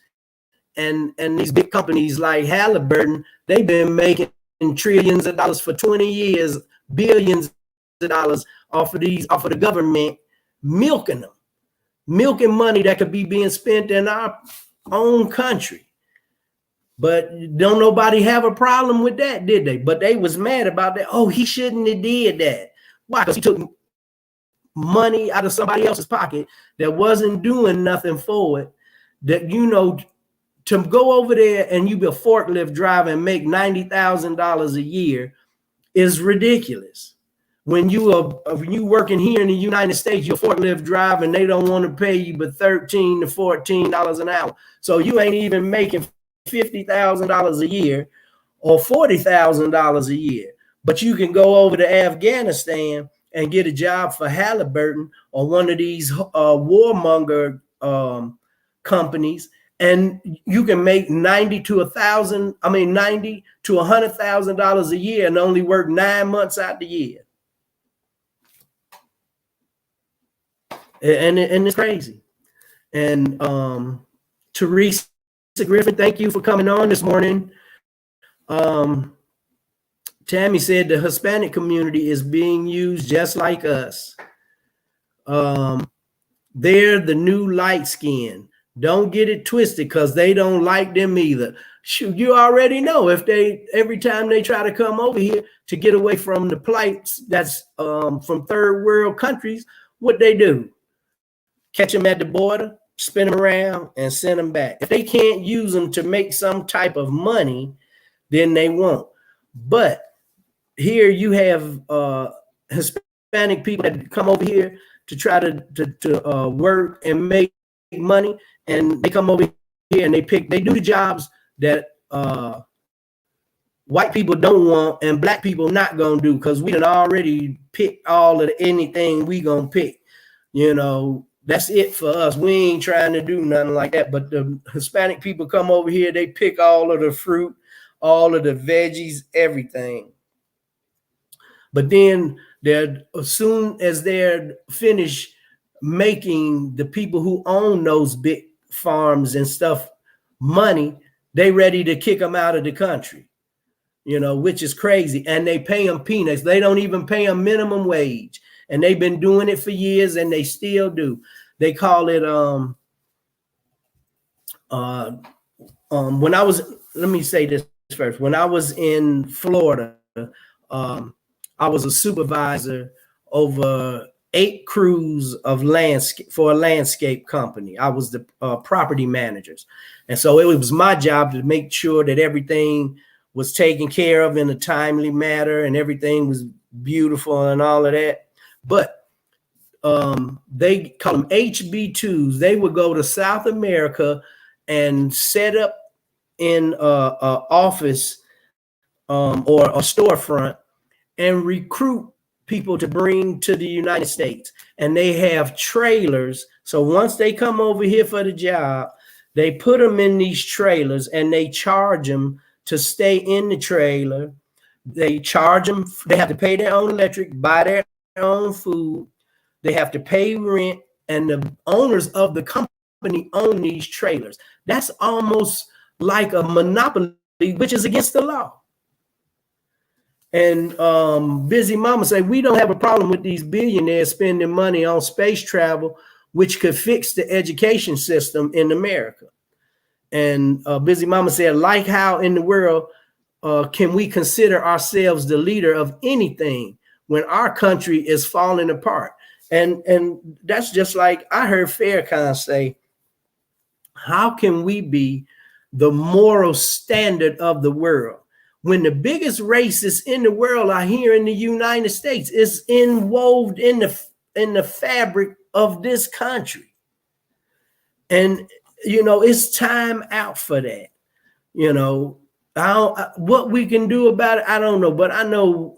and these big companies like Halliburton, they've been making trillions of dollars for 20 years, billions of dollars off of the government, milking money that could be being spent in our own country. But don't nobody have a problem with that, did they? But they was mad about that. Oh, he shouldn't have did that. Why? Because he took money out of somebody else's pocket that wasn't doing nothing for it. That, you know, to go over there and you be a forklift driver and make $90,000 a year is ridiculous. When you working here in the United States, you're a forklift driver and they don't want to pay you but $13 to $14 an hour. So you ain't even making $50,000 a year or $40,000 a year. But you can go over to Afghanistan and get a job for Halliburton or one of these warmonger companies, and you can make $90 to $100,000 a year and only work 9 months out the year. And it's crazy. And Teresa Griffin, thank you for coming on this morning. Tammy said the Hispanic community is being used just like us. They're the new light skin. Don't get it twisted because they don't like them either. Shoot, you already know if every time they try to come over here to get away from the plights that's from third world countries, what they do? Catch them at the border, spin them around, and send them back. If they can't use them to make some type of money, then they won't. But here you have Hispanic people that come over here to try to work and make money, and they come over here and they do the jobs that white people don't want and black people not gonna do, because we done already picked all of anything we gonna pick. You know, that's it for us. We ain't trying to do nothing like that. But the Hispanic people come over here, they pick all of the fruit, all of the veggies, everything. But then as soon as they're finished making the people who own those big farms and stuff money, they ready to kick them out of the country, you know, which is crazy. And they pay them peanuts. They don't even pay them minimum wage. And they've been doing it for years and they still do. They call it, when I was, let me say this first. When I was in Florida, I was a supervisor over 8 crews of landscape for a landscape company. I was the property managers. And so it was my job to make sure that everything was taken care of in a timely manner and everything was beautiful and all of that. But they call them HB2s. They would go to South America and set up in a office or a storefront and recruit people to bring to the United States. And they have trailers. So once they come over here for the job, they put them in these trailers and they charge them to stay in the trailer. They charge them. They have to pay their own electric, buy their own food. They have to pay rent. And the owners of the company own these trailers. That's almost like a monopoly, which is against the law. And Busy Mama say, we don't have a problem with these billionaires spending money on space travel, which could fix the education system in America. And Busy Mama said, like how in the world can we consider ourselves the leader of anything when our country is falling apart? And that's just like I heard Farrakhan say, how can we be the moral standard of the world when the biggest racists in the world are here in the United States? Is inwoved in the fabric of this country. And, you know, it's time out for that. You know, what we can do about it, I don't know. But I know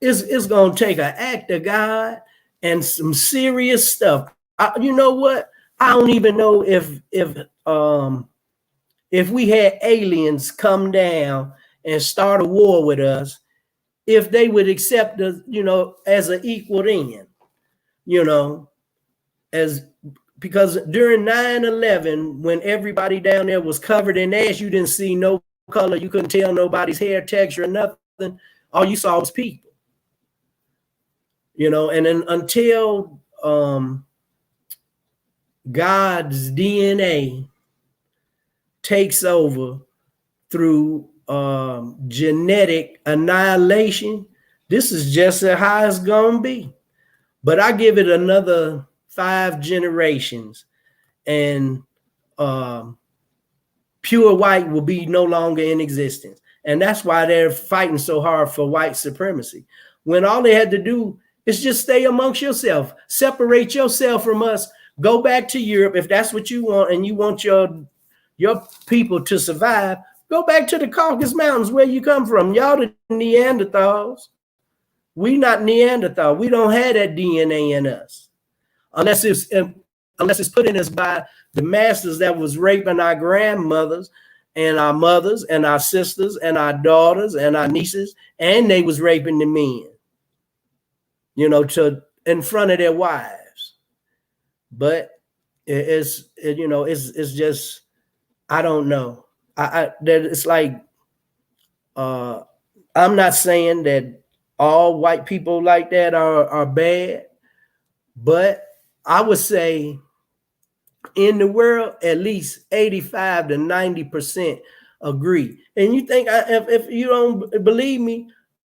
It's gonna take an act of God and some serious stuff. You know what? I don't even know if we had aliens come down and start a war with us, if they would accept us, as an equal then, as because during 9/11, when everybody down there was covered in ash, you didn't see no color, you couldn't tell nobody's hair texture or nothing. All you saw was people. And then until God's DNA takes over through genetic annihilation, this is just how it's gonna be. But I give it another 5 generations, and pure white will be no longer in existence. And that's why they're fighting so hard for white supremacy, when all they had to do is just stay amongst yourself, separate yourself from us, go back to Europe if that's what you want, and you want your people to survive. Go back to the Caucasus Mountains where you come from. Y'all the Neanderthals. We not Neanderthal. We don't have that DNA in us, unless it's put in us by the masters that was raping our grandmothers and our mothers and our sisters and our daughters and our nieces, and they was raping the men, in front of their wives. But it's just, I don't know. It's like, I'm not saying that all white people like that are bad, but I would say in the world, at least 85 to 90% agree. And you think, if you don't believe me,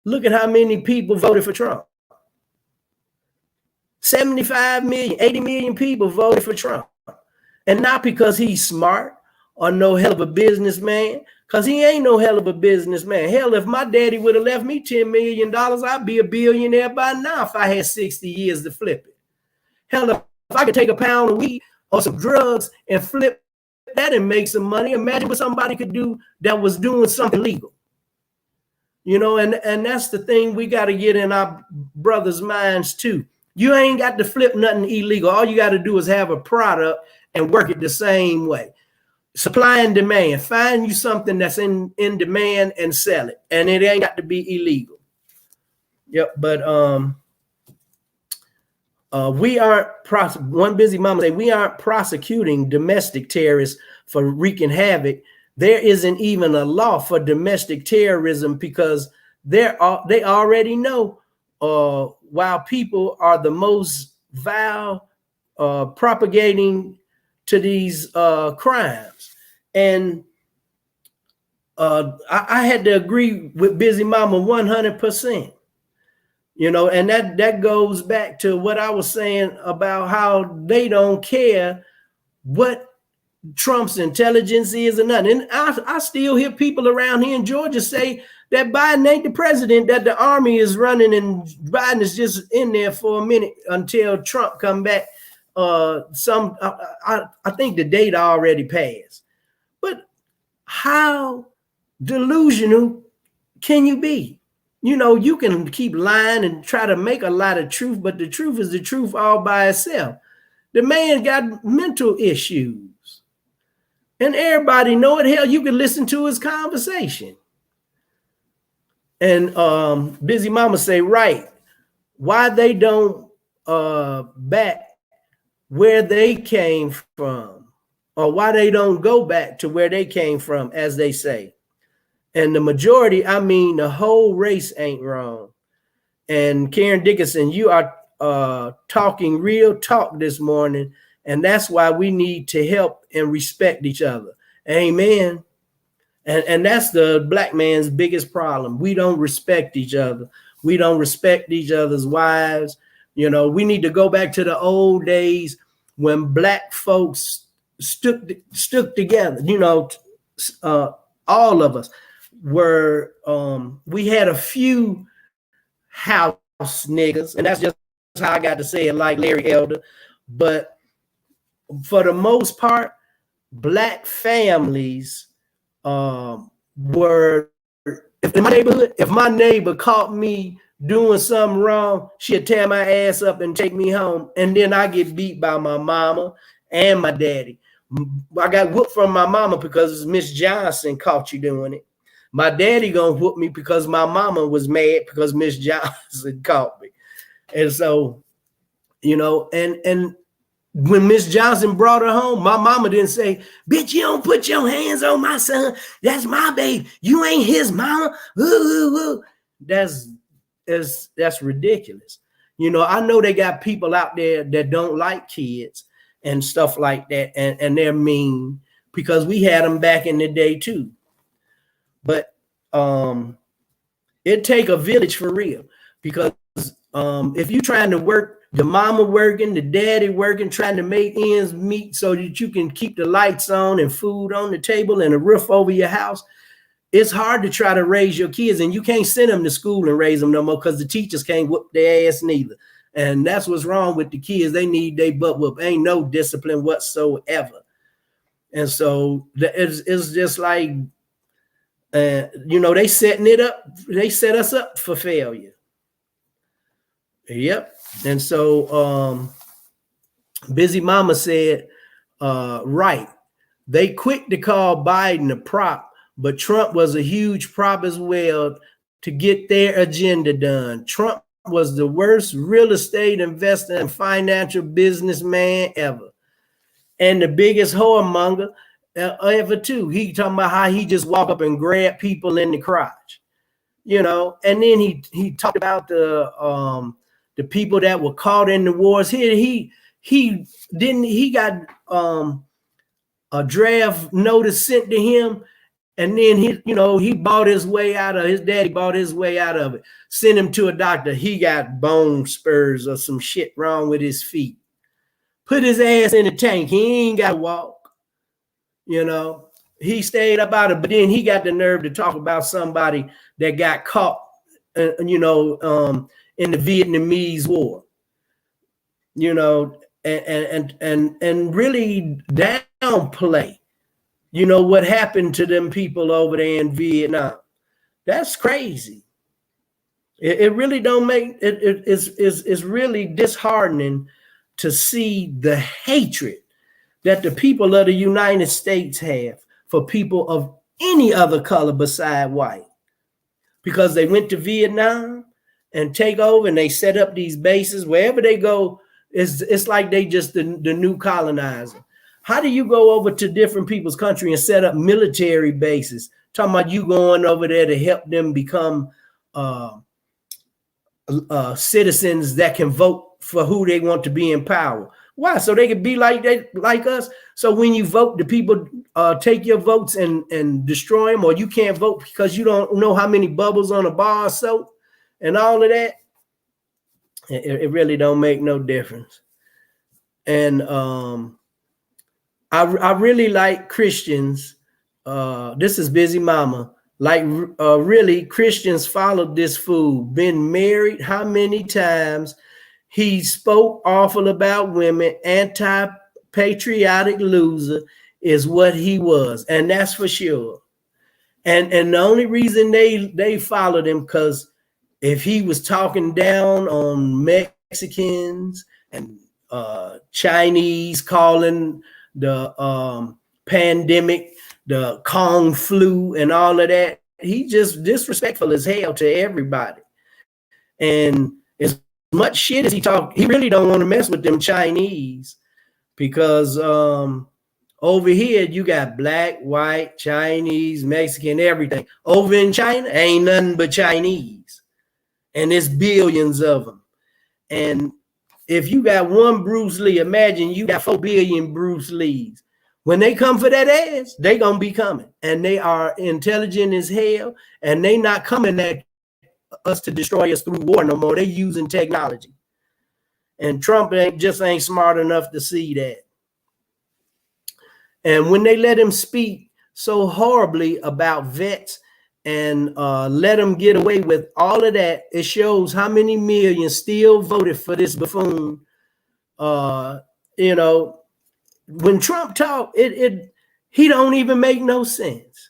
look at how many people voted for Trump. 75 million, 80 million people voted for Trump. And not because he's smart or no hell of a businessman, because he ain't no hell of a businessman. Hell, if my daddy would have left me $10 million, I'd be a billionaire by now if I had 60 years to flip it. Hell, if I could take a pound of weed or some drugs and flip that and make some money, imagine what somebody could do that was doing something legal. And that's the thing we got to get in our brothers' minds too. You ain't got to flip nothing illegal. All you got to do is have a product and work it the same way. Supply and demand. Find you something that's in demand and sell it. And it ain't got to be illegal. Yep. But we aren't one busy mama say we aren't prosecuting domestic terrorists for wreaking havoc. There isn't even a law for domestic terrorism because they already know while people are the most vile propagating to these crimes. And I had to agree with Busy Mama 100%. And that goes back to what I was saying about how they don't care what Trump's intelligence is or nothing. And I still hear people around here in Georgia say that Biden ain't the president, that the army is running and Biden is just in there for a minute until Trump come back. I think the date already passed. But how delusional can you be? You can keep lying and try to make a lot of truth, but the truth is the truth all by itself. The man got mental issues. And everybody know it. Hell, you can listen to his conversation. And Busy Mama say, right, why they don't back where they came from, or why they don't go back to where they came from, as they say. And the majority, I mean, the whole race ain't wrong. And Karen Dickinson, you are talking real talk this morning. And that's why we need to help and respect each other. Amen. And that's the black man's biggest problem. We don't respect each other. We don't respect each other's wives. We need to go back to the old days when black folks stuck together. All of us were, we had a few house niggas, and that's just how I got to say it, like Larry Elder. But for the most part, black families were, if in my neighborhood, if my neighbor caught me doing something wrong, she'll tear my ass up and take me home. And then I get beat by my mama and my daddy. I got whooped from my mama because Miss Johnson caught you doing it. My daddy gonna whoop me because my mama was mad because Miss Johnson caught me. And so, you know, and when Miss Johnson brought her home, my mama didn't say, bitch, you don't put your hands on my son. That's my baby. You ain't his mama. Ooh, ooh, ooh. That's ridiculous. You know, I know they got people out there that don't like kids and stuff like that, and they're mean, because we had them back in the day too. But it take a village for real, because if you're trying to work, the mama working, the daddy working, trying to make ends meet so that you can keep the lights on and food on the table and a roof over your house, it's hard to try to raise your kids, and you can't send them to school and raise them no more because the teachers can't whoop their ass neither. And that's what's wrong with the kids. They need their butt whoop. Ain't no discipline whatsoever. And so it's just like, you know, they setting it up. They set us up for failure. Yep. And so Busy Mama said, right. They quick to call Biden a prop, but Trump was a huge prop as well to get their agenda done. Trump was the worst real estate investor and financial businessman ever, and the biggest whoremonger ever too. He talking about how he just walk up and grab people in the crotch, you know. And then he talked about the people that were caught in the wars. He got a draft notice sent to him. And then he bought his way out of, his daddy bought his way out of it. Sent him to a doctor. He got bone spurs or some shit wrong with his feet. Put his ass in the tank. He ain't got to walk. You know, he stayed up out of it, but then he got the nerve to talk about somebody that got caught, in the Vietnamese War. You know, and really downplay, you know, what happened to them people over there in Vietnam. That's crazy. It really don't make it. It's really disheartening to see the hatred that the people of the United States have for people of any other color beside white, because they went to Vietnam and take over, and they set up these bases wherever they go. It's like they just the new colonizer. How do you go over to different people's country and set up military bases? Talking about you going over there to help them become citizens that can vote for who they want to be in power. Why? So they can be like us. So when you vote, the people take your votes and destroy them, or you can't vote because you don't know how many bubbles on a bar of soap and all of that. It really don't make no difference. And I really like Christians. This is Busy Mama. Like really, Christians followed this fool. Been married how many times? He spoke awful about women. Anti-patriotic loser is what he was, and that's for sure. And the only reason they followed him, because if he was talking down on Mexicans and Chinese, calling the pandemic the Kong flu and all of that, he just disrespectful as hell to everybody. And as much shit as he talk, he really don't want to mess with them Chinese, because over here you got black, white, Chinese, Mexican, everything. Over in China ain't nothing but Chinese, and there's billions of them. And if you got one Bruce Lee, imagine you got 4 billion Bruce Lees. When they come for that ass, they gonna be coming, and they are intelligent as hell, and they not coming at us to destroy us through war no more. They using technology, and Trump ain't smart enough to see that. And when they let him speak so horribly about vets and let him get away with all of that, it shows how many millions still voted for this buffoon. You know, when Trump talk, he don't even make no sense.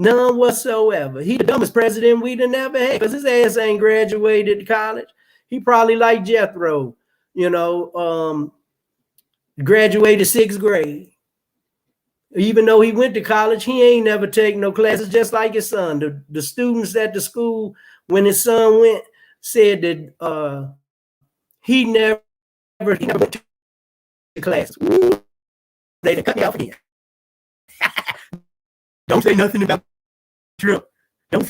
None whatsoever. He the dumbest president we done ever had because his ass ain't graduated college. He probably like Jethro, graduated 6th grade. Even though he went to college, he ain't never taken no classes, just like his son. The students at the school, when his son went, said that he never went to classes. Ooh, they done cut me off again. Don't say nothing about Trump. Don't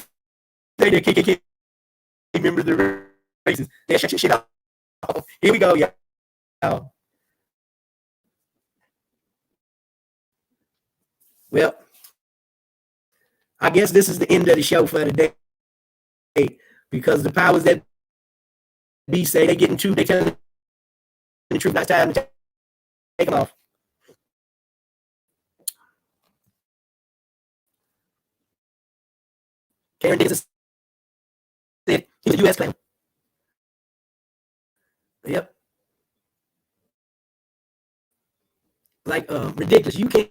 say that KKK members are racist. They shut your shit off. Here we go, y'all. Well, I guess this is the end of the show for today, because the powers that be say they're getting too, they telling the truth. Now it's time to take them off. Karen Dixon said he was a U.S. claim. Yep. Like ridiculous. You can't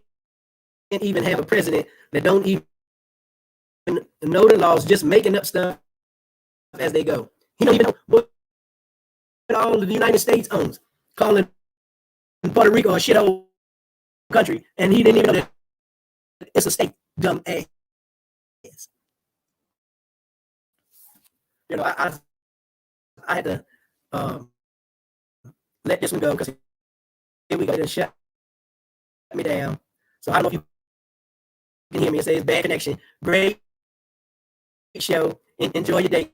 even have a president that don't even know the laws, just making up stuff as they go. He don't even know what all of the United States owns, calling Puerto Rico a shithole country, and he didn't even know that it's a state. Dumb ass. I had to let this one go because here we go. It shut me down. So I don't know if you can hear me. It says bad connection. Great show. Enjoy your day.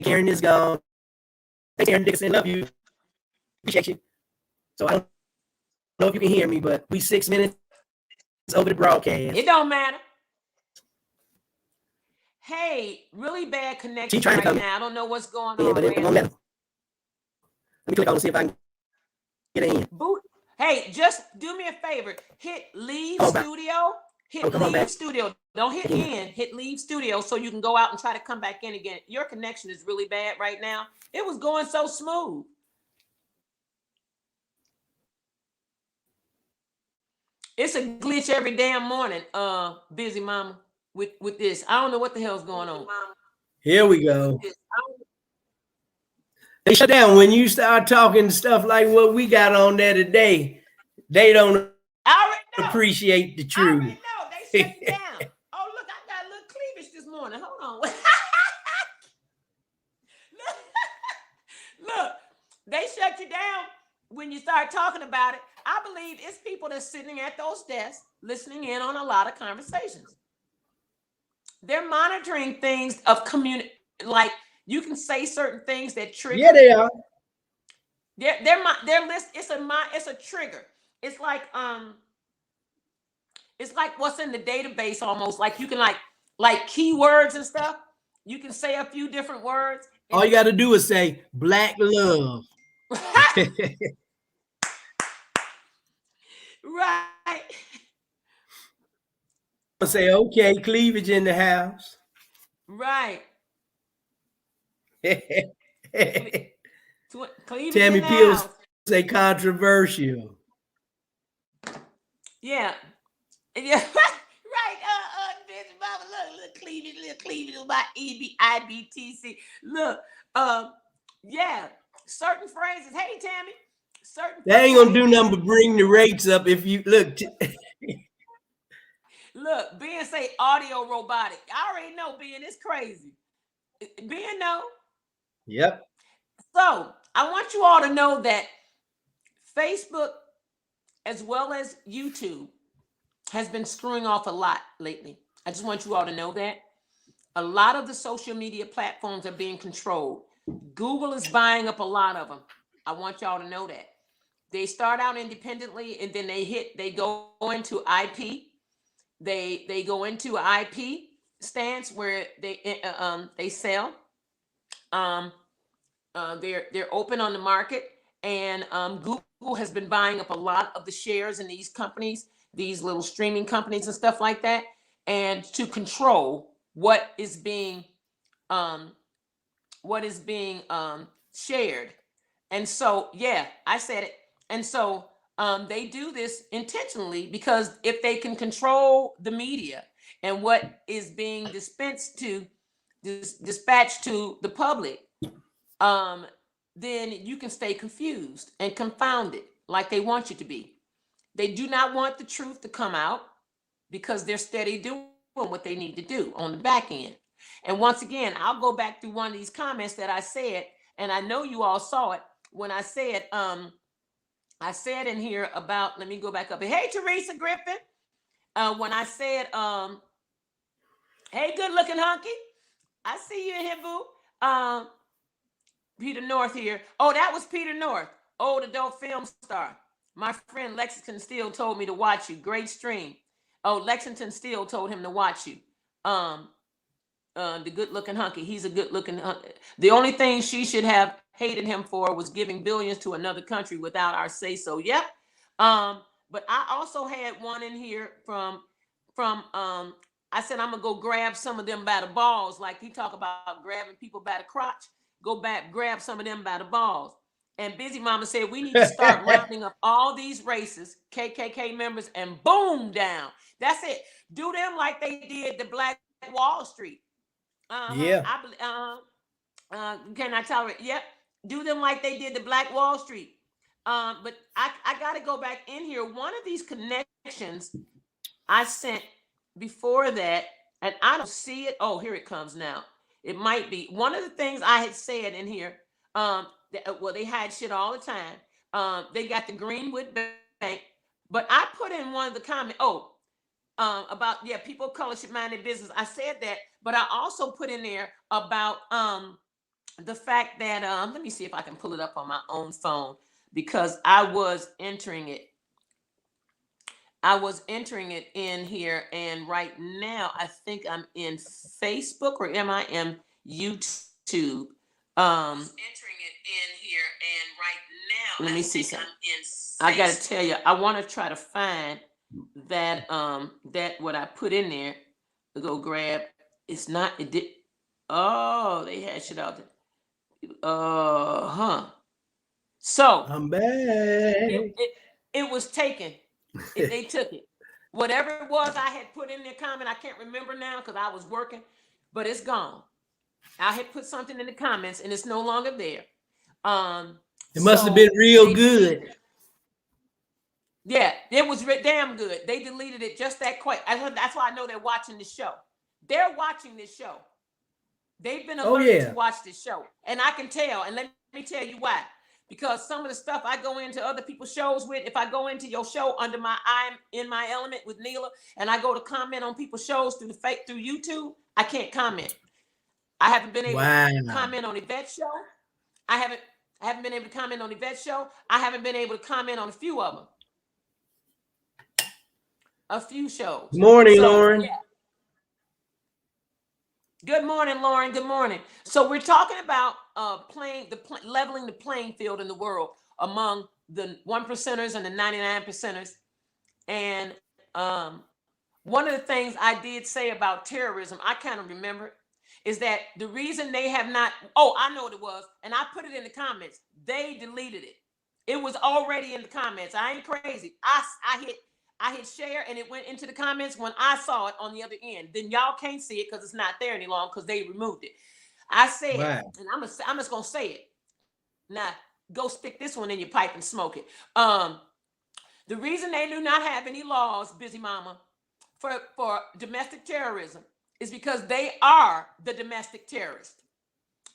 Karen is gone. Thanks, Karen Dixon. Love you. Appreciate you. So I don't know if you can hear me, but we 6 minutes over the broadcast. It don't matter. Hey, really bad connection right now. I don't know what's going on. But it won't matter. Let me click on and see if I can get in. Hey, just do me a favor. Hit leave studio. Hit leave studio. Don't hit in. Hit leave studio so you can go out and try to come back in again. Your connection is really bad right now. It was going so smooth. It's a glitch every damn morning, busy mama, with this. I don't know what the hell's going on. Here we go. They shut down when you start talking stuff like what we got on there today. They don't appreciate the truth. I already know. They shut it down. Oh, look, I got a little cleavage this morning. Hold on. Look, they shut you down when you start talking about it. I believe it's people that's sitting at those desks listening in on a lot of conversations. They're monitoring things of community, like you can say certain things that trigger. Yeah, they are. Their list. It's a trigger. It's like what's in the database almost. Like you can like keywords and stuff. You can say a few different words. All you got to do is say black love. Right. Say, okay, cleavage in the house. Right. Tammy Peel say controversial. Yeah. Yeah. Right. Bitch, mama, look, little cleavage by IBTC. Look, yeah, certain phrases. Hey, Tammy. They ain't gonna do nothing but bring the rates up if you look. Look, Ben say audio robotic. I already know Ben is crazy. Ben know. Yep. So I want you all to know that Facebook as well as YouTube has been screwing off a lot lately. I just want you all to know that. A lot of the social media platforms are being controlled. Google is buying up a lot of them. I want y'all to know that. They start out independently and then they go into IP. They go into IP stance where they sell. They're open on the market, and Google has been buying up a lot of the shares in these companies, these little streaming companies and stuff like that, and to control what is being shared. And so, yeah, I said it. And so they do this intentionally because if they can control the media and what is being dispatched to the public, then you can stay confused and confounded like they want you to be. They do not want the truth to come out because they're steady doing what they need to do on the back end. And once again, I'll go back through one of these comments that I said, and I know you all saw it when I said in here about, let me go back up. Hey, Teresa Griffin. When I said, hey, good looking hunky. I see you in here, boo. Peter North here. Oh, that was Peter North, old adult film star. My friend Lexington Steele told me to watch you. Great stream. Oh, Lexington Steele told him to watch you. The good looking hunky. He's a good looking hunky. The only thing she should have hated him for was giving billions to another country without our say so. Yep. But I also had one in here from I said I'm gonna go grab some of them by the balls, like he talk about grabbing people by the crotch. Go back, grab some of them by the balls. And Busy Mama said we need to start rounding up all these races, KKK members, and boom down. That's it. Do them like they did the Black Wall Street. Yeah. Can I tolerate? Yep. Do them like they did the Black Wall Street. But I got to go back in here. One of these connections I sent before that, and I don't see it. Oh, here it comes now. It might be one of the things I had said in here. Well, they hide shit all the time. They got the Greenwood Bank, but I put in one of the comments. About people of color should mind their business. I said that, but I also put in there about the fact that let me see if I can pull it up on my own phone because I was entering it. I was entering it in here, and right now I think I'm in Facebook, or am I in YouTube? Entering it in here, and right now let me see something. I gotta tell you, I want to try to find that that what I put in there to go grab. It's not, it did. Oh, they had shit out there. So I'm back. It was taken. They took it. Whatever it was I had put in the comment, I can't remember now because I was working, but it's gone. I had put something in the comments and it's no longer there. It must have been real good. Yeah, it was damn good. They deleted it just that quick. That's why I know they're watching the show. They're watching this show. They've been alerted to watch this show. And I can tell, and let me tell you why. Because some of the stuff I go into other people's shows with, if I go into your show under my I'm in my element with Neela, and I go to comment on people's shows through YouTube, I can't comment. I haven't been able to comment on Yvette's show. I haven't been able to comment on Yvette's show. I haven't been able to comment on a few of them. A few shows. Morning, Lauren. Yeah. Good morning, Lauren. Good morning. So we're talking about leveling the playing field in the world among the 1%ers and the 99%ers. And one of the things I did say about terrorism, I kind of remember, is that the reason they have not, I know what it was, and I put it in the comments. They deleted it. It was already in the comments. I ain't crazy. I hit share and it went into the comments when I saw it on the other end. Then y'all can't see it because it's not there any longer because they removed it. I said, and I'm just gonna say it. Now go stick this one in your pipe and smoke it. The reason they do not have any laws, Busy Mama, for domestic terrorism is because they are the domestic terrorists,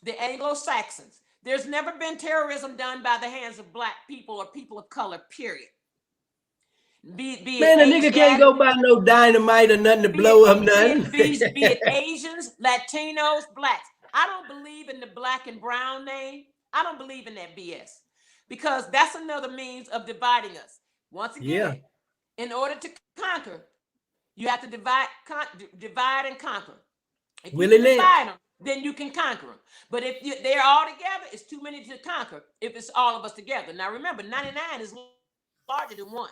the Anglo-Saxons. There's never been terrorism done by the hands of Black people or people of color, period. Man, a nigga can't go buy no dynamite or nothing to blow up nothing. Be it Asians, Latinos, Blacks. I don't believe in the black and brown name. I don't believe in that BS because that's another means of dividing us. Once again, in order to conquer, you have to divide and conquer. If you divide them, then you can conquer them. But if they're all together, it's too many to conquer if it's all of us together. Now remember, 99 is larger than 1.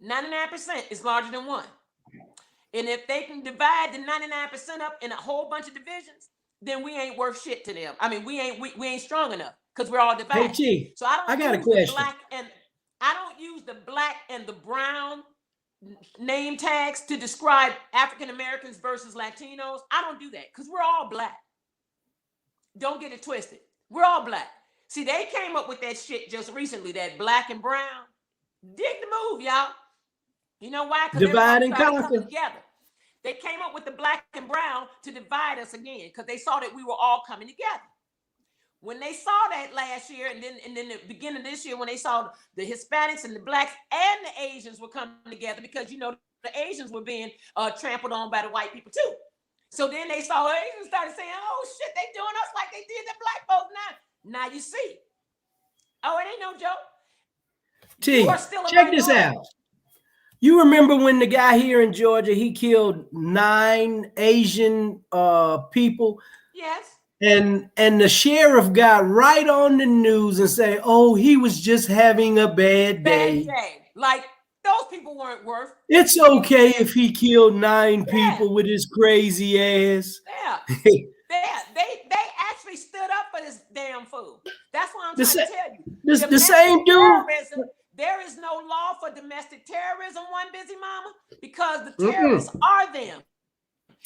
99% is larger than 1. And if they can divide the 99% up in a whole bunch of divisions, then we ain't worth shit to them. I mean, we ain't strong enough because we're all divided. Hey, Chief, so I got a question. I don't use the black and the brown name tags to describe African Americans versus Latinos. I don't do that because we're all black. Don't get it twisted. We're all black. See, they came up with that shit just recently, that black and brown. Dig the move, y'all. You know why? Because Divide and everybody conquer. coming together. They came up with the black and brown to divide us again because they saw that we were all coming together. When they saw that last year, and then the beginning of this year, when they saw the Hispanics and the blacks and the Asians were coming together, because you know the Asians were being trampled on by the white people too. So then they saw Asians started saying, "Oh shit, they doing us like they did the black folks now." Now you see. Oh, it ain't no joke. T, check this out. You remember when the guy here in Georgia, he killed 9 Asian people? Yes. And the sheriff got right on the news and say, "Oh, he was just having a bad day." Like those people weren't worth. It's okay if he killed 9 people with his crazy ass. Yeah. They actually stood up for this damn fool. That's what I'm trying to tell you. The same dude. There is no law for domestic terrorism, one busy mama, because the terrorists are them.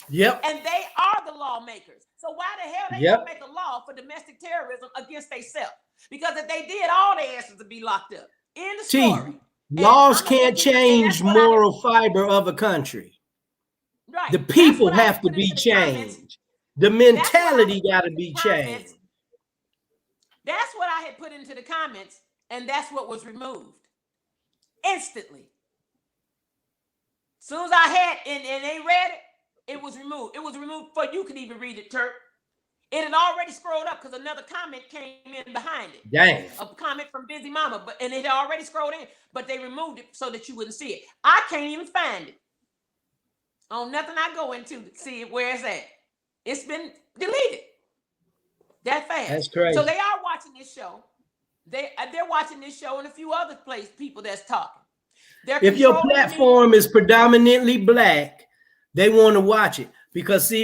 Yep. And they are the lawmakers. So why the hell they don't make a law for domestic terrorism against themselves? Because if they did, all their asses would be locked up. In the story. Laws can't change moral fiber of a country. Right. The people have to be changed. The mentality got to be changed. That's what I had put into the comments, and that's what was removed instantly. As soon as I had and they read it, it was removed. It was removed before you could even read it, Turk. It had already scrolled up because another comment came in behind it. Dang. A comment from Busy Mama, and it had already scrolled in, but they removed it so that you wouldn't see it. I can't even find it. On nothing I go into to see it where it's at. It's been deleted. That fast. That's crazy. So they are watching this show. They're watching this show and a few other people that's talking. If your platform is predominantly black, they want to watch it because see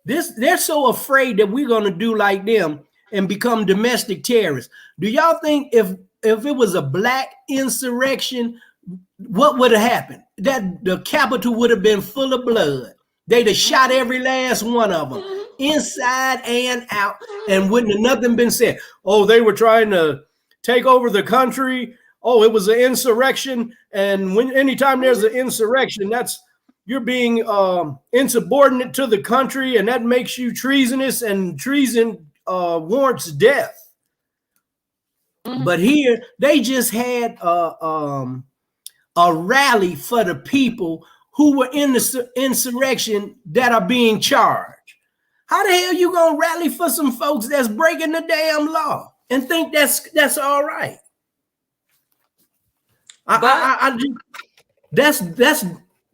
they're so afraid that we're gonna do like them and become domestic terrorists. Do y'all think if it was a black insurrection, what would have happened? That the Capitol would have been full of blood. They'd have shot every last one of them, inside and out, and wouldn't have nothing been said. Oh, they were trying to take over the country. Oh, it was an insurrection. And anytime there's an insurrection, you're being insubordinate to the country, and that makes you treasonous, and treason warrants death. But here, they just had a rally for the people who were in the insurrection that are being charged. How the hell you gonna rally for some folks that's breaking the damn law and think that's all right? That's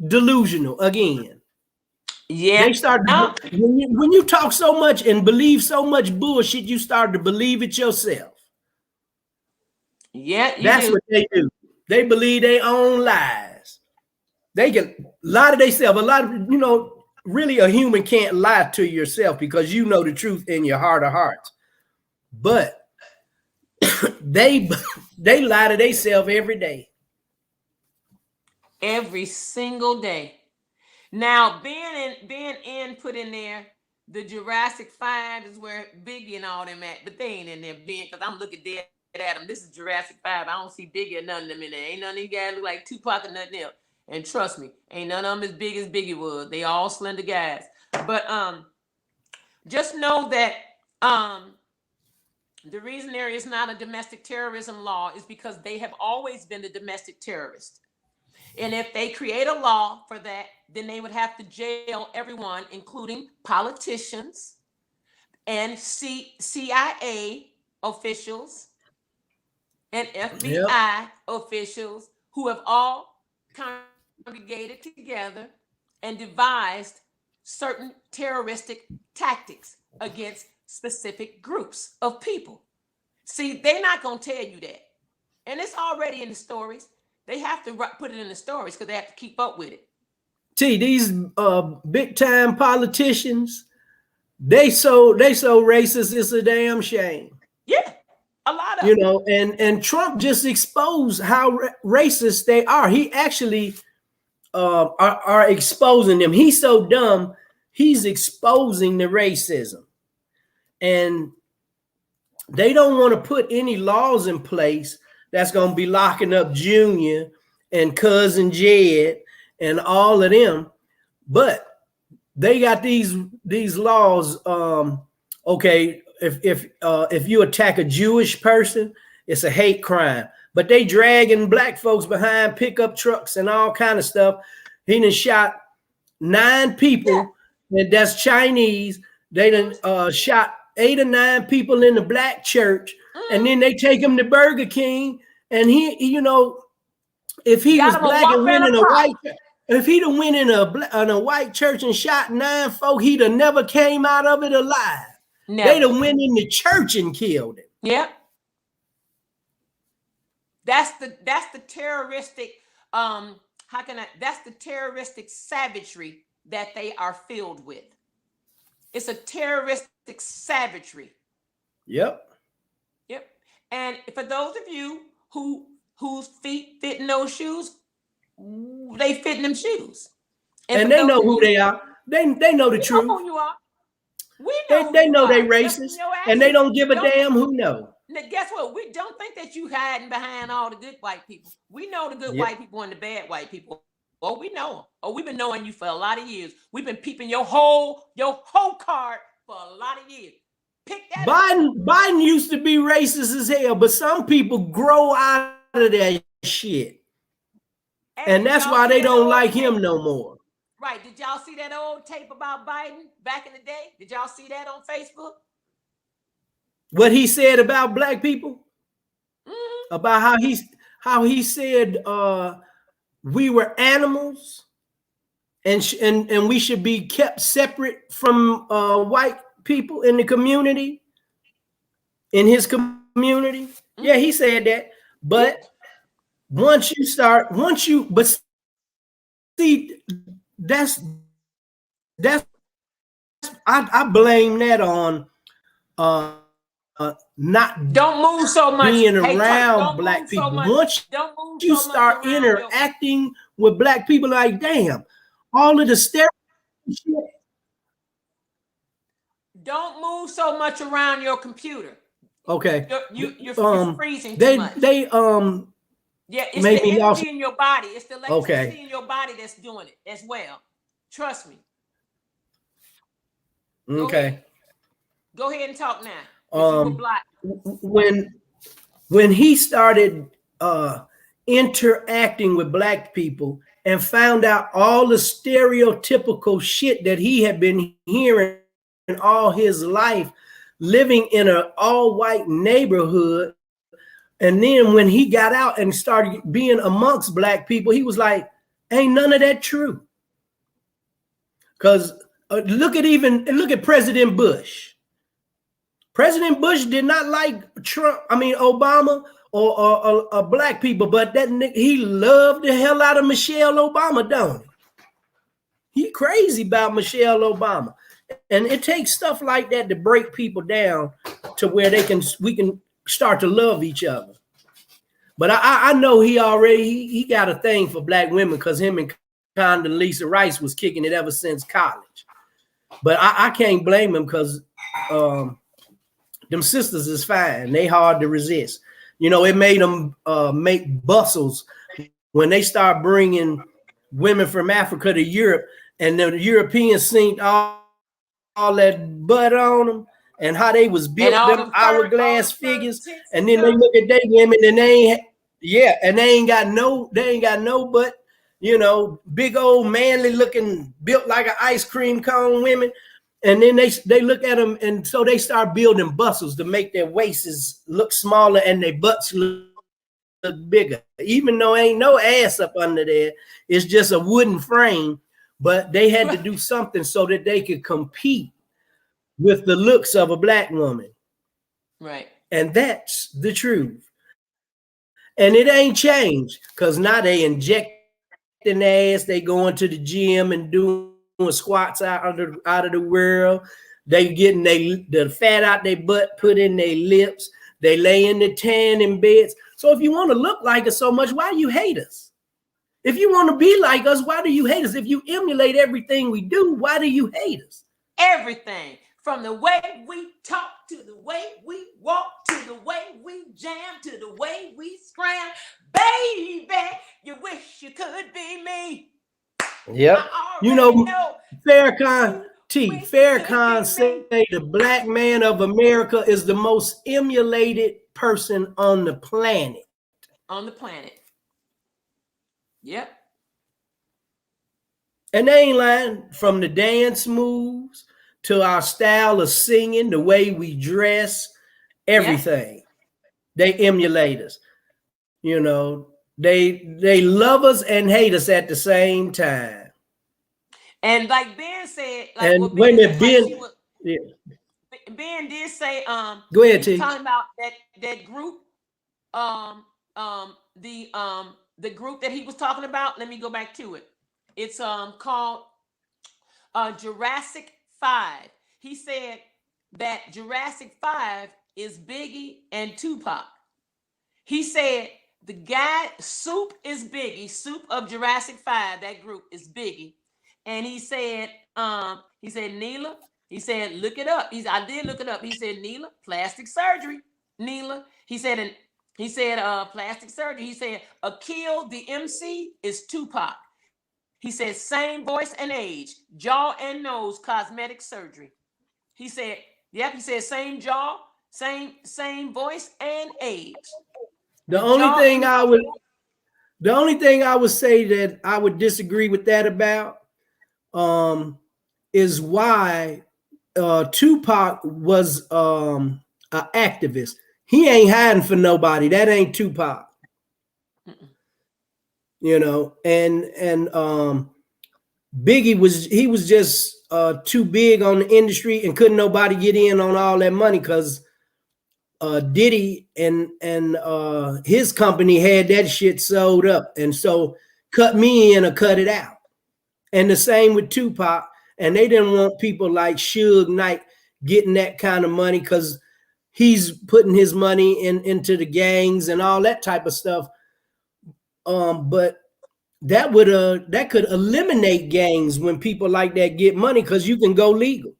delusional again. Yeah. They start when you talk so much and believe so much bullshit, you start to believe it yourself. Yeah, that's what they do. They believe their own lies. They can lie to themselves. A lot of, really a human can't lie to yourself because you know the truth in your heart of hearts. But they lie to themselves every day. Every single day. Now, Ben put in there the Jurassic 5 is where Biggie and all them at, but they ain't in there, Ben, because I'm looking dead at them. This is Jurassic 5. I don't see Biggie or none of them in there. Ain't none of these guys look like Tupac or nothing else. And trust me, ain't none of them as big as Biggie was. They all slender guys. But just know that the reason there is not a domestic terrorism law is because they have always been the domestic terrorist. And if they create a law for that, then they would have to jail everyone, including politicians and CIA officials and FBI officials who have all congregated together and devised certain terroristic tactics against specific groups of people. See, they're not going to tell you that. And it's already in the stories. They have to put it in the stories because they have to keep up with it. See, these big time politicians, they so racist, it's a damn shame. Yeah, a lot of and Trump just exposed how racist they are. He actually are exposing them. He's so dumb, he's exposing the racism. And they don't want to put any laws in place that's going to be locking up Junior and Cousin Jed and all of them. But they got these laws. Okay, if you attack a Jewish person, it's a hate crime. But they dragging black folks behind pickup trucks and all kind of stuff. He done shot 9 people, and that's Chinese. They done shot 8 or 9 people in the black church, and then they take him to Burger King. And he you know, if he was black and went in a white, if he'd have went in a white church and shot 9 folk, he'd have never came out of it alive. Never. They'd have went in the church and killed him. Yep. That's the terroristic that's the terroristic savagery that they are filled with. It's a terroristic savagery. Yep. Yep. And for those of you whose feet fit in those shoes, they fit in them shoes. And they know who they are. They know the truth. Know who you are. We know they know they racist, and they don't give a damn who know. Now, guess what? We don't think that you hiding behind all the good white people. We know the good white people and the bad white people. Oh, we know them. Oh, we've been knowing you for a lot of years. We've been peeping your whole card for a lot of years. Pick that Biden used to be racist as hell, but some people grow out of that shit. And that's why they don't like him no more. Right. Did y'all see that old tape about Biden back in the day? Did y'all see that on Facebook? What he said about black people? Mm-hmm. About how he said we were animals and we should be kept separate from white people in the community, in his community. Mm-hmm. Yeah, he said that. But but see, I blame that on don't move so much being around black people. Once you start interacting with black people, like damn, all of the stereotypes. Don't move so much around your computer. Okay. You're freezing too much. Yeah, it's the energy in your body. It's the electricity in your body that's doing it as well. Trust me. Okay. Go ahead and talk now. When he started interacting with black people and found out all the stereotypical shit that he had been hearing all his life, living in an all-white neighborhood. And then when he got out and started being amongst black people, he was like, ain't none of that true. Because look at President Bush. President Bush did not like Obama or black people, but he loved the hell out of Michelle Obama, don't he? He crazy about Michelle Obama. And it takes stuff like that to break people down to where we can start to love each other. But I know he got a thing for black women because him and Condoleezza Rice was kicking it ever since college. But I can't blame him because them sisters is fine. They hard to resist. You know, it made them make bustles when they start bringing women from Africa to Europe, and the Europeans seen all that butt on them and how they was built, them hourglass figures, and then they look at their women and they ain't got no butt, you know, big old manly looking, built like an ice cream cone women. And then they look at them, and so they start building bustles to make their waists look smaller and their butts look bigger. Even though ain't no ass up under there, it's just a wooden frame. But they had to do something so that they could compete with the looks of a black woman. Right. And that's the truth. And it ain't changed because now they injecting their ass, they going to the gym and doing squats out of the world. They getting the fat out their butt put in their lips. They lay in the tan in beds. So if you want to look like us so much, why you hate us? If you want to be like us, why do you hate us? If you emulate everything we do, why do you hate us? Everything from the way we talk to the way we walk to the way we jam to the way we scram. Baby, you wish you could be me. Yep. You know, Farrakhan said the black man of America is the most emulated person on the planet. On the planet. Yep. And they ain't lying. From the dance moves to our style of singing, the way we dress, everything. Yep. They emulate us. You know, they love us and hate us at the same time. And like Ben said, like and what wait a minute, Ben did say, go ahead, T. Talking about that group, the group that he was talking about. Let me go back to it. It's called Jurassic 5. He said that Jurassic 5 is Biggie and Tupac. He said the guy Soup is Biggie. Soup of Jurassic 5, that group is Biggie. And he said Neela. He said, look it up. I did look it up. He said, Neela, plastic surgery. Neela. He said plastic surgery. He said Akil, the MC, is Tupac. He said same voice and age, jaw and nose, cosmetic surgery. He said, yep. He said same jaw, same voice and age. The only thing I would say that I would disagree with that about is why Tupac was an activist. He ain't hiding for nobody. That ain't Tupac. You know, and Biggie was just too big on the industry and couldn't nobody get in on all that money because Diddy and his company had that shit sold up, and so cut me in or cut it out. And the same with Tupac, and they didn't want people like Suge Knight getting that kind of money because he's putting his money into the gangs and all that type of stuff. But that could eliminate gangs when people like that get money because you can go legal.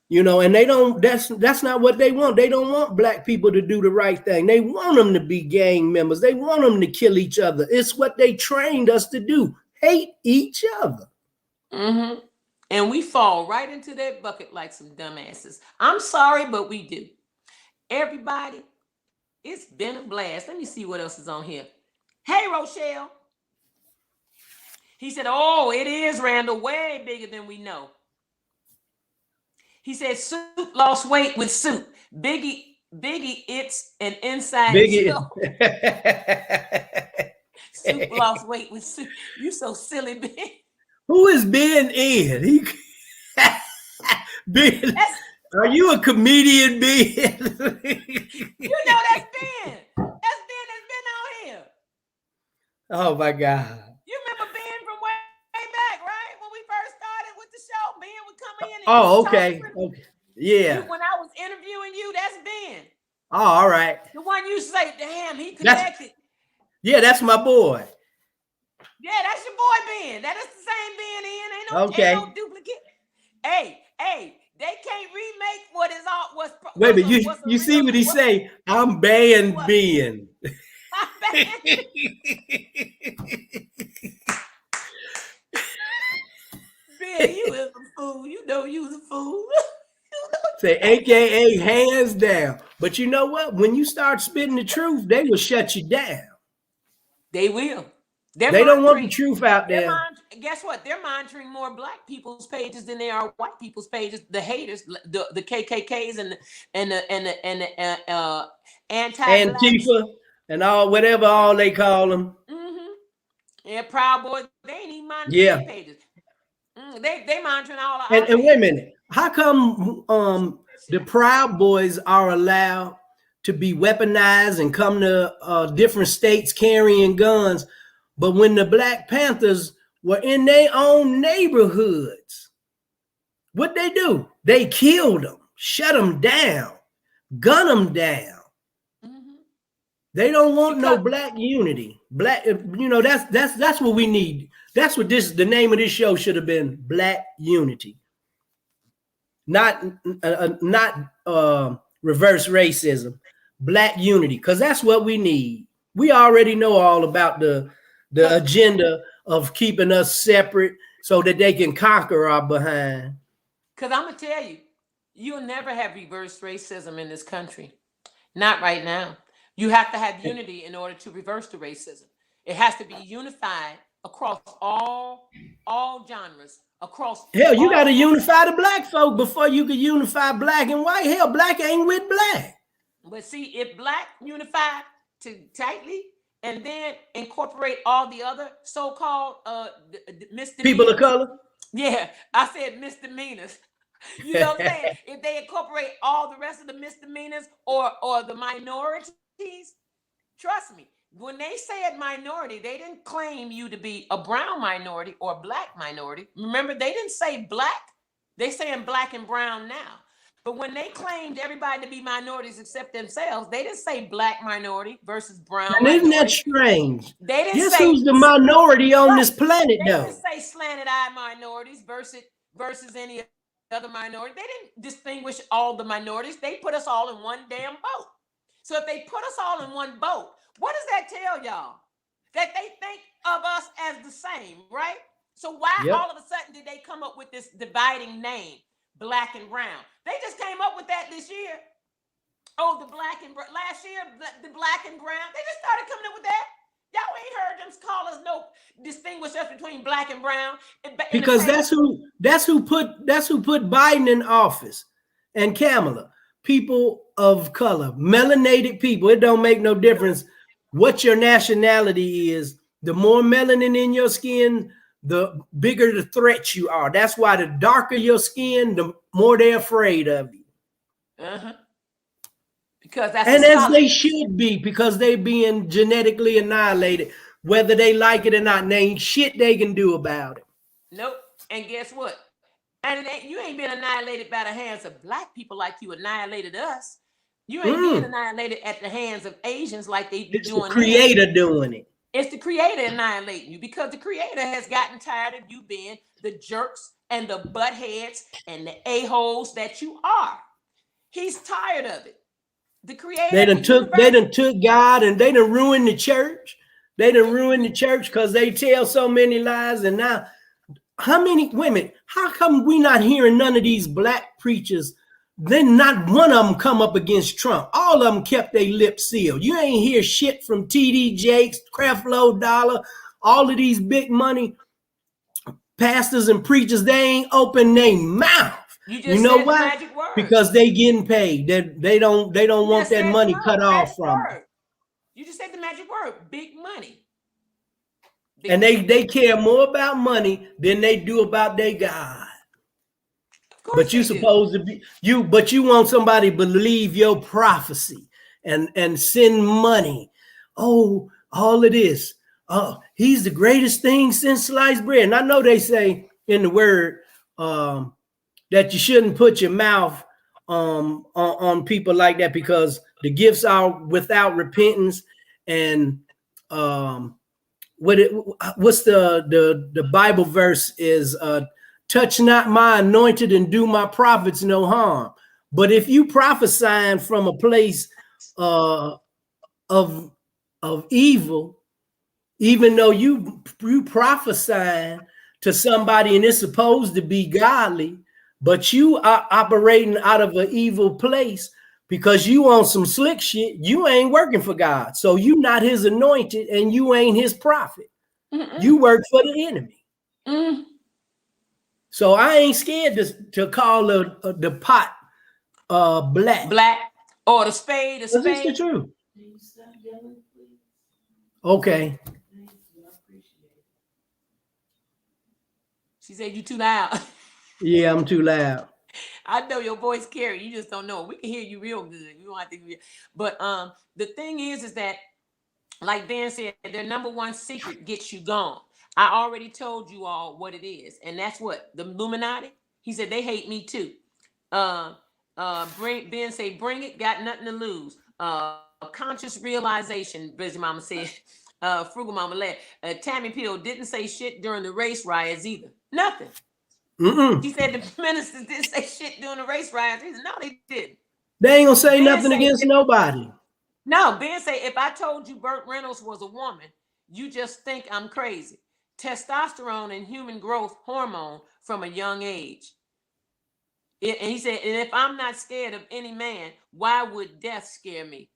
You know, and they don't, that's not what they want. They don't want black people to do the right thing. They want them to be gang members. They want them to kill each other. It's what they trained us to do. Hate each other. Mm-hmm. And we fall right into that bucket like some dumbasses. I'm sorry, but we do. Everybody, it's been a blast. Let me see what else is on here. Hey, Rochelle. He said, oh, it is, Randall, way bigger than we know. He said, Soup lost weight with Soup. Biggie, it's an inside joke. Soup lost weight with Soup. You so silly, Ben. Who is Ben in? Ben, are you a comedian, Ben? You know that's Ben. That's Ben that's been out here. Oh my God. You remember Ben from way back, right? When we first started with the show, Ben would come in. And okay. Yeah. When I was interviewing you, that's Ben. Oh, all right. The one you say, damn, he connected. That's my boy. Yeah, that's your boy Ben. That is the same Ben in. Ain't no duplicate. Hey, they can't remake what is all what's wait a minute, you see what he say? I'm banned Ben. Ben, you is a fool. You know you was a fool. Say AKA hands down. But you know what? When you start spitting the truth, they will shut you down. They will. They don't want the truth out there. Guess what? They're monitoring more black people's pages than they are white people's pages. The haters, the KKKs and the Antifa and all they call them. Mm-hmm. Yeah, Proud Boys. They ain't even monitoring their pages. They monitoring all of and wait a minute. How come the Proud Boys are allowed to be weaponized and come to different states carrying guns, but when the Black Panthers were in their own neighborhoods, what they do? They killed them, shut them down, gun them down. Mm-hmm. They don't want no Because black unity. Black, that's what we need. That's what the name of this show should have been: Black Unity, not reverse racism. Black unity, because that's what we need. We already know all about the agenda of keeping us separate so that they can conquer our behind. because I'm gonna tell you, you'll never have reverse racism in this country. Not right now. You have to have unity in order to reverse the racism. It has to be unified across all genres, across Hell, you got to all. unify the black folk before you can unify black and white. Hell, black ain't with black. But see, if black unify too tightly and then incorporate all the other so-called misdemeanors. People of color. Yeah, I said misdemeanors. You know what I'm saying? If they incorporate all the rest of the misdemeanors or the minorities, trust me, when they said minority, they didn't claim you to be a brown minority or a black minority. Remember, they didn't say black. They saying black and brown now. But when they claimed everybody to be minorities except themselves, they didn't say black minority versus brown And isn't that minority. strange? They didn't Guess say who's the minority on this planet, they though? didn't say slanted-eyed minorities versus any other minority. They didn't distinguish all the minorities. They put us all in one damn boat. So if they put us all in one boat, what does that tell y'all? That they think of us as the same, right? So why all of a sudden did they come up with this dividing name, black and brown? They just came up with that this year. Oh, the black and last year, the black and brown. They just started coming up with that. Y'all ain't heard them call us no distinguish us between black and brown. Because that's who put Biden in office and Kamala. People of color, melanated people. It don't make no difference what your nationality is. The more melanin in your skin, the bigger the threat you are. That's why the darker your skin, the more they're afraid of you. Because that's as they should be, because they being genetically annihilated, whether they like it or not. And there ain't shit they can do about it. Nope. And guess what? And you ain't been annihilated by the hands of black people like you annihilated us. You ain't being annihilated at the hands of Asians like they be doing. The creator doing it. It's the creator annihilating you, because the creator has gotten tired of you being the jerks and the butt heads and the a-holes that you are. He's tired of it. The creator. They done took God, and they done ruined the church. They done ruined the church because they tell so many lies. And now, how many women? How come we not hearing none of these black preachers? Then not one of them come up against Trump. All of them kept their lips sealed. You ain't hear shit from TD Jakes, Creflo Dollar, all of these big money pastors and preachers. They ain't open their mouth. You know why? Because they getting paid. They don't want that money cut off from them. You just said the magic word, big money. And they care more about money than they do about their God. But you supposed to be but you want somebody to believe your prophecy and send money. Oh, all of this. Oh, he's the greatest thing since sliced bread. And I know they say in the word that you shouldn't put your mouth on people like that, because the gifts are without repentance. And what's the Bible verse is, touch not my anointed and do my prophets no harm. But if you prophesying from a place of evil, even though you prophesying to somebody and it's supposed to be godly, but you are operating out of an evil place because you on some slick shit, you ain't working for God. So you not his anointed and you ain't his prophet. You work for the enemy. So I ain't scared to call the pot black. Black or the spade a spade. Is this the truth? Okay. She said you too loud. Yeah, I'm too loud. I know your voice carry. You just don't know. We can hear you real good. You don't have to hear. But the thing is that, like Ben said, their number one secret gets you gone. I already told you all what it is, and that's what the Illuminati. He said they hate me too. Ben say bring it, got nothing to lose. conscious realization, Busy Mama said. Frugal Mama led. Tammy Peel didn't say shit during the race riots either. Nothing. She said the ministers didn't say shit during the race riots either. No, they didn't. They ain't gonna say nothing against nobody. No, Ben say, if I told you Burt Reynolds was a woman, you just think I'm crazy. Testosterone and human growth hormone from a young age. And he said, and if I'm not scared of any man, why would death scare me?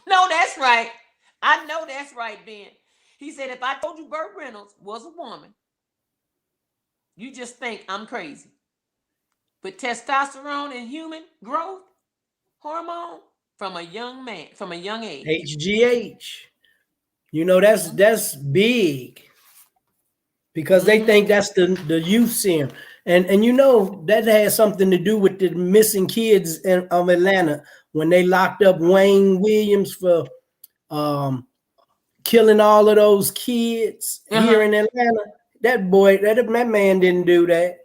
No, that's right. I know that's right, Ben. He said, if I told you Burt Reynolds was a woman, you just think I'm crazy. But testosterone and human growth hormone from a young man, from a young age. HGH. You know, that's big. Because they think that's the youth serum. And you know, that has something to do with the missing kids of Atlanta when they locked up Wayne Williams for killing all of those kids here in Atlanta. That man didn't do that.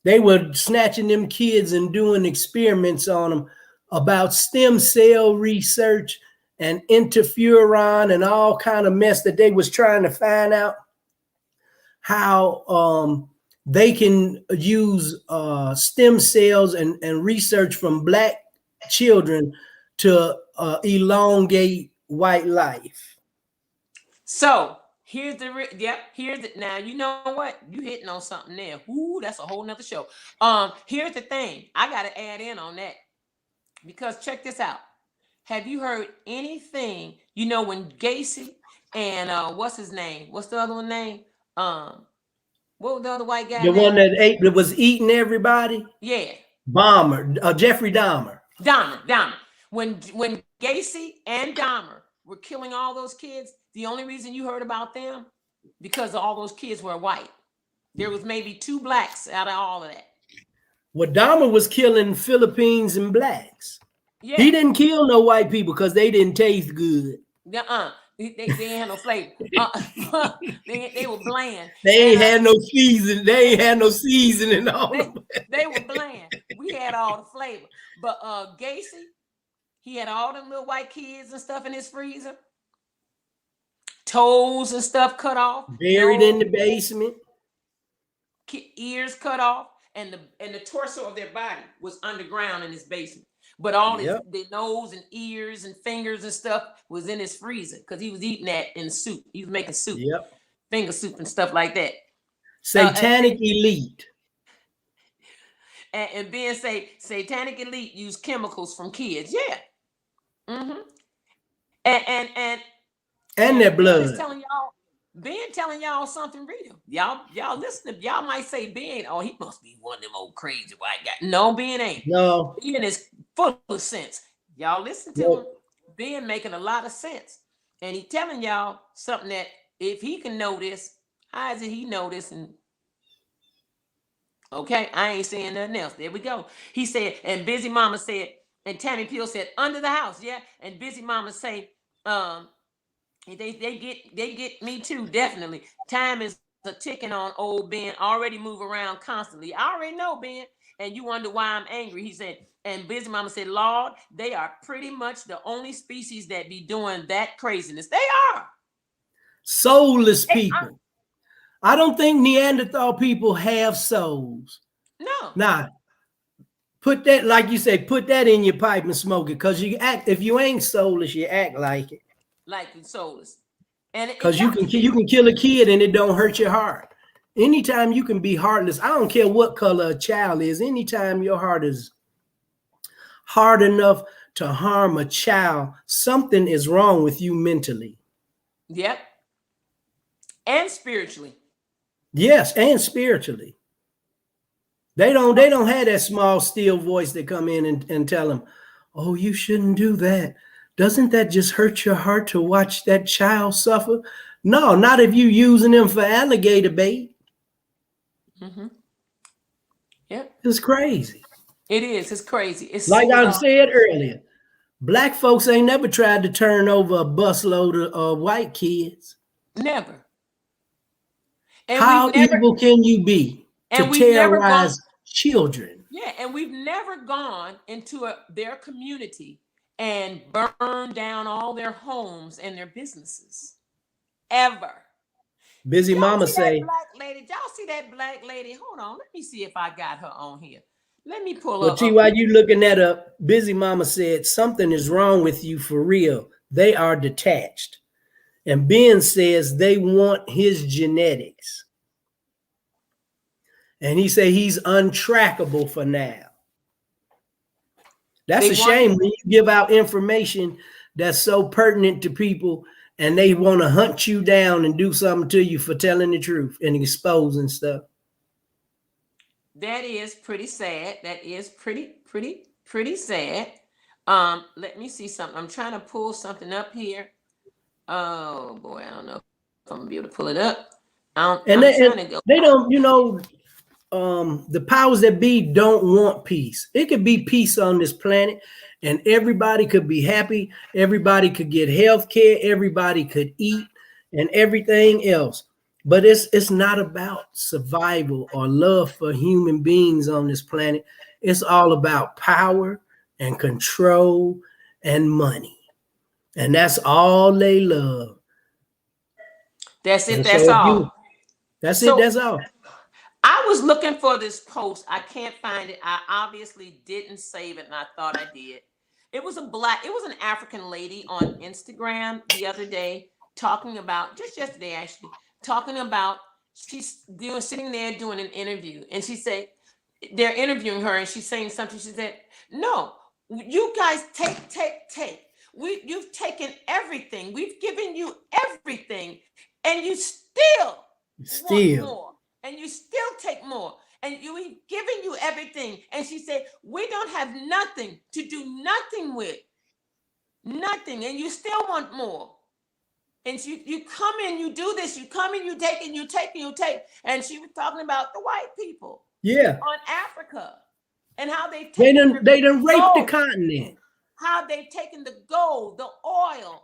They were snatching them kids and doing experiments on them about stem cell research and interferon and all kind of mess that they was trying to find out how they can use stem cells and research from Black children to elongate white life. So here's the now you know what, you hitting on something there. Ooh, that's a whole nother show. Here's the thing, I gotta add in on that, because check this out. Have you heard anything, you know, when Gacy and what's his name, what's the other one name, what was the other white guy? The one that was eating everybody? Yeah. Jeffrey Dahmer. Dahmer. When Gacy and Dahmer were killing all those kids, the only reason you heard about them, because all those kids were white. There was maybe 2 blacks out of all of that. Well, Dahmer was killing Philippines and blacks. Yeah. He didn't kill no white people because they didn't taste good. They didn't have no flavor. They were bland. They ain't had no season. They ain't had no seasoning on them. They were bland. We had all the flavor. But Gacy, he had all them little white kids and stuff in his freezer. Toes and stuff cut off. Buried in the basement. Ears cut off. And the torso of their body was underground in his basement. But all his the nose and ears and fingers and stuff was in his freezer because he was eating that in soup. He was making soup, finger soup and stuff like that. Satanic elite. And Ben say satanic elite use chemicals from kids. Yeah. And their blood. Ben telling y'all something real. Y'all listen. Y'all might say Ben, oh, he must be one of them old crazy white guys. No, Ben ain't. No. Ben is full of sense. Y'all listen to him. Ben making a lot of sense. And he telling y'all something that if he can know this, how is it he know this? And okay, I ain't saying nothing else. There we go. He said, and Busy Mama said, and Tammy Peel said, under the house, yeah. And Busy Mama say, they get me too, definitely. Time is a ticking on old Ben. Already move around constantly. I already know, Ben. And you wonder why I'm angry. He said, and Busy Mama said, Lord, they are pretty much the only species that be doing that craziness. They are. Soulless people. I don't think Neanderthal people have souls. No. Nah. Put that, like you say, put that in your pipe and smoke it. Because you act, if you ain't soulless, you act like it. Like you soulless. And because you can kill a kid and it don't hurt your heart. Anytime you can be heartless, I don't care what color a child is, anytime your heart is hard enough to harm a child, something is wrong with you mentally. Yep. And spiritually. Yes, and spiritually. They don't have that small steel voice that come in and tell them, oh, you shouldn't do that. Doesn't that just hurt your heart to watch that child suffer? No, not if you using them for alligator bait. Yeah. It's crazy. It is. It's crazy. It's like I said earlier, black folks ain't never tried to turn over a busload of white kids. Never. And how evil can you be to terrorize children? Yeah, and we've never gone into their community and burn down all their homes and their businesses. Ever. Busy Y'all Mama see say, that black lady? Y'all see that black lady? Hold on. Let me see if I got her on here. Let me pull well, her T, up. while you looking that up, Busy Mama said, something is wrong with you for real. They are detached. And Ben says they want his genetics. And he said he's untrackable for now. That's They a want shame him. when you give out information that's so pertinent to people and they want to hunt you down and do something to you for telling the truth and exposing stuff. That is pretty sad. That is pretty sad. Let me see something. I'm trying to pull something up here. Oh boy, I don't know if I'm gonna be able to pull it up. And I'm trying to go. they don't, the powers that be don't want peace. It could be peace on this planet and everybody could be happy. Everybody could get health care. Everybody could eat and everything else. But it's not about survival or love for human beings on this planet. It's all about power and control and money. And that's all they love. That's it. And That's so all. that's So it. That's all. I was looking for this post. I can't find it. I obviously didn't save it, and I thought I did. It was an African lady on Instagram the other day talking about, just yesterday actually, talking about sitting there doing an interview, and she said they're interviewing her, and she's saying something. She said, "No, you guys take. You've taken everything. We've given you everything, and you still want more." And you still take more, and we've given you everything. And she said, we don't have nothing to do nothing with, nothing, and you still want more. And you come in, you do this, you come in, you take, and you take, and you take. And she was talking about the white people, on Africa, and how they've taken they done raped the continent. How they've taken the gold, the oil,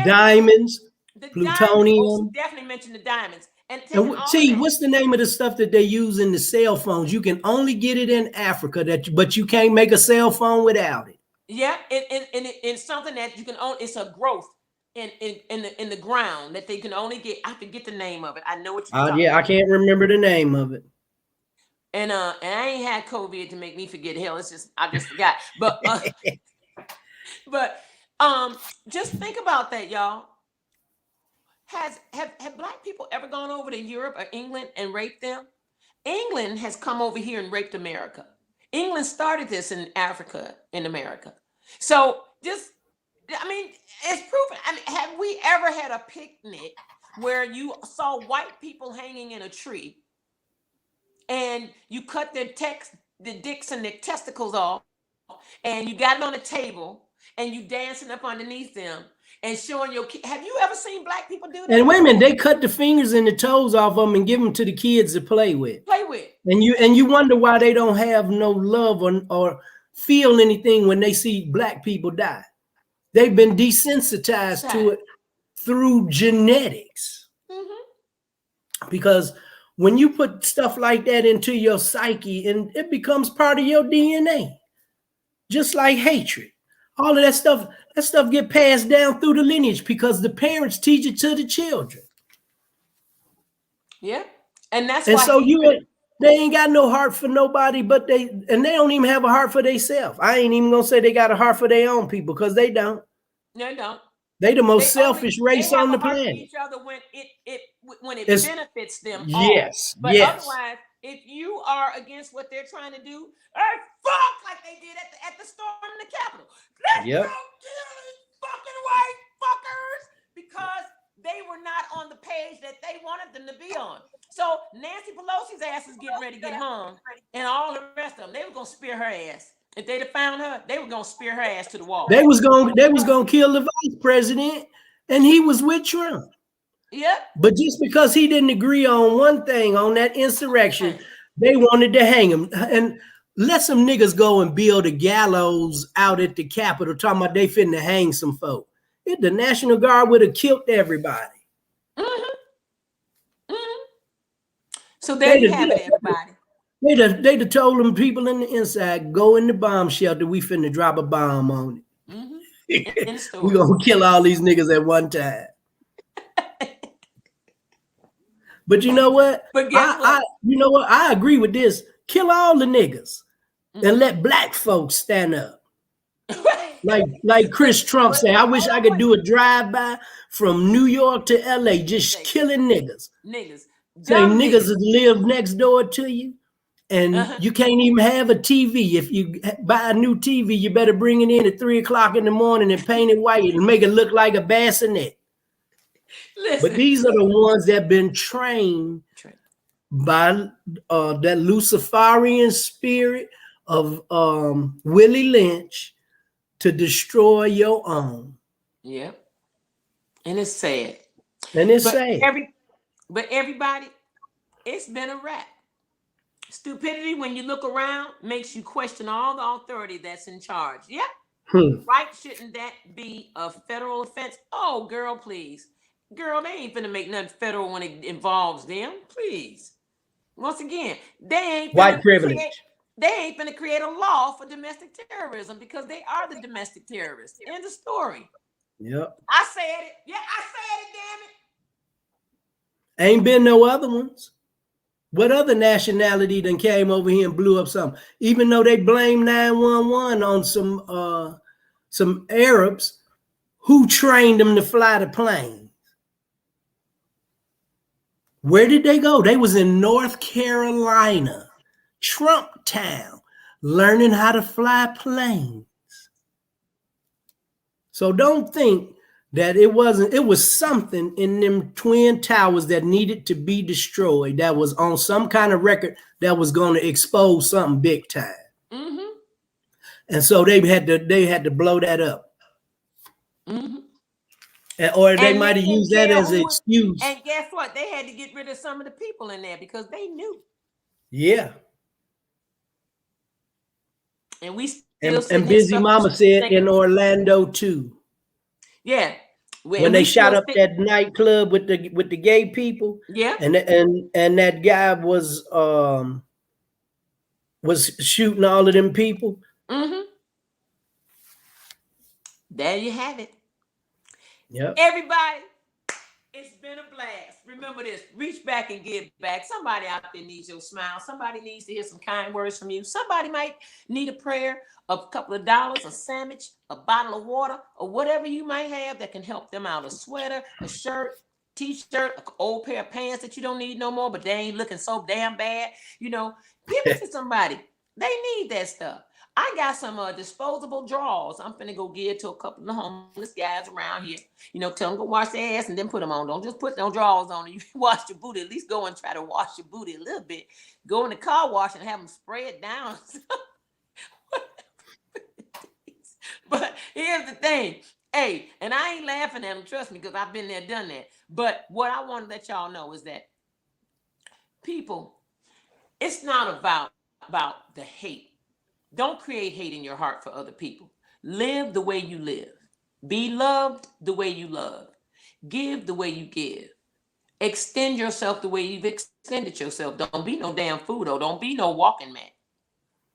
diamonds, the plutonium. Diamonds. Oh, she definitely mentioned the diamonds. And see, what's the name of the stuff that they use in the cell phones? You can only get it in Africa, but you can't make a cell phone without it. Yeah, it's something that you can own. It's a growth in the ground that they can only get. I forget the name of it. I know what you're talking about. I can't remember the name of it. And I ain't had COVID to make me forget. Hell, I just forgot. But just think about that, y'all. Have Black people ever gone over to Europe or England and raped them? England has come over here and raped America. England started this in Africa, in America. So it's proven. I mean, have we ever had a picnic where you saw white people hanging in a tree and you cut the dicks and their testicles off, and you got it on a table and you dancing up underneath them and showing your kids? Have you ever seen Black people do that? And wait a minute, they cut the fingers and the toes off them and give them to the kids to play with. And you wonder why they don't have no love or feel anything when they see Black people die. They've been desensitized to it through genetics. Mm-hmm. Because when you put stuff like that into your psyche, and it becomes part of your DNA, just like hatred. All of that stuff get passed down through the lineage because the parents teach it to the children. Yeah. And that's why. So they ain't got no heart for nobody, but they don't even have a heart for themselves. I ain't even gonna say they got a heart for their own people, because they don't. No, they don't. They the most selfish race on the planet. They each other when it benefits them. Yes. But otherwise, if you are against what they're trying to do, fuck like they did at the storm in the Capitol. Let's go kill these fucking white fuckers, because they were not on the page that they wanted them to be on. So Nancy Pelosi's ass is getting ready to get hung, and all the rest of them, they were gonna spear her ass. If they'd have found her, they were gonna spear her ass to the wall. They was gonna kill the vice president, and he was with Trump. Yep. But just because he didn't agree on one thing on that insurrection, they wanted to hang him. And let some niggas go and build a gallows out at the Capitol, talking about they finna hang some folk. The National Guard would have killed everybody. Mm-hmm. Mm-hmm. So there you have it, everybody. They'd have told them people in the inside, go in the bomb shelter, we finna drop a bomb on it. in the We're story. gonna kill all these niggas at one time. But you know what? But guess what? I agree with this. Kill all the niggas and Mhm. let black folks stand up. Right. Like Chris Trump But said, I wish hold I on, could wait. do a drive-by from New York to LA, just Say, killing niggas. niggas, Say dumb niggas niggas. that live next door to you, and Uh-huh. you can't even have a TV. If you buy a new TV, you better bring it in at 3 o'clock in the morning and paint it white and make it look like a bassinet. But Listen. these are the ones that have been trained by that Luciferian spirit of Willie Lynch to destroy your own. Yep. And it's sad. And it's But sad. everybody, it's been a wrap. Stupidity, when you look around, makes you question all the authority that's in charge. Yep. Right? Shouldn't that be a federal offense? Oh, girl, please. Girl, they ain't finna make nothing federal when it involves them. Please. Once again, they ain't White finna privilege. create a law for domestic terrorism because they are the domestic terrorists. End of story. Yep. I said it. Yeah, I said it, damn it. Ain't been no other ones. What other nationality then came over here and blew up something? Even though they blame 911 on some Arabs, who trained them to fly the plane? Where did they go? They was in North Carolina, Trump town, learning how to fly planes. So don't think that it was something in them twin towers that needed to be destroyed, that was on some kind of record that was going to expose something big time. Mm-hmm. And so they had to blow that up. Mm-hmm. Or they And might they have didn't used that care as an who. excuse. And guess what? They had to get rid of some of the people in there because they knew. Yeah. And we still And here Busy stuck Mama said thinking, in Orlando too. yeah. When And they we shot still up that nightclub with the gay people, yeah. and that guy was shooting all of them people. Mm-hmm. There you have it. Yep. Everybody, it's been a blast. Remember this. Reach back and give back. Somebody out there needs your smile. Somebody needs to hear some kind words from you. Somebody might need a prayer, a couple of dollars, a sandwich, a bottle of water, or whatever you might have that can help them out. A sweater, a shirt, t-shirt, an old pair of pants that you don't need no more, but they ain't looking so damn bad. You know, give it to somebody. They need that stuff. I got some disposable drawers. I'm finna go give to a couple of the homeless guys around here. You know, tell them go wash their ass and then put them on. Don't just put no drawers on. You wash your booty. At least go and try to wash your booty a little bit. Go in the car wash and have them spray it down. But here's the thing. Hey, and I ain't laughing at them, trust me, because I've been there, done that. But what I want to let y'all know is that people, it's not about the hate. Don't create hate in your heart for other people. Live the way you live. Be loved the way you love. Give the way you give. Extend yourself the way you've extended yourself. Don't be no damn fool, though. Don't be no walking man.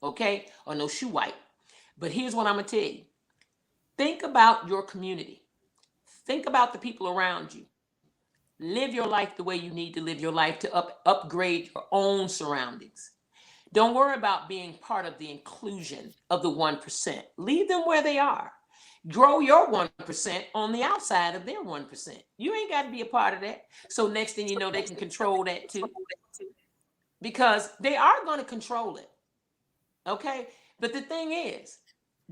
Okay? Or no shoe white. But here's what I'm going to tell you. Think about your community. Think about the people around you. Live your life the way you need to live your life to upgrade your own surroundings. Don't worry about being part of the inclusion of the 1%. Leave them where they are. Grow your 1% on the outside of their 1%. You ain't got to be a part of that. So next thing you know, they can control that too. Because they are going to control it. Okay? But the thing is,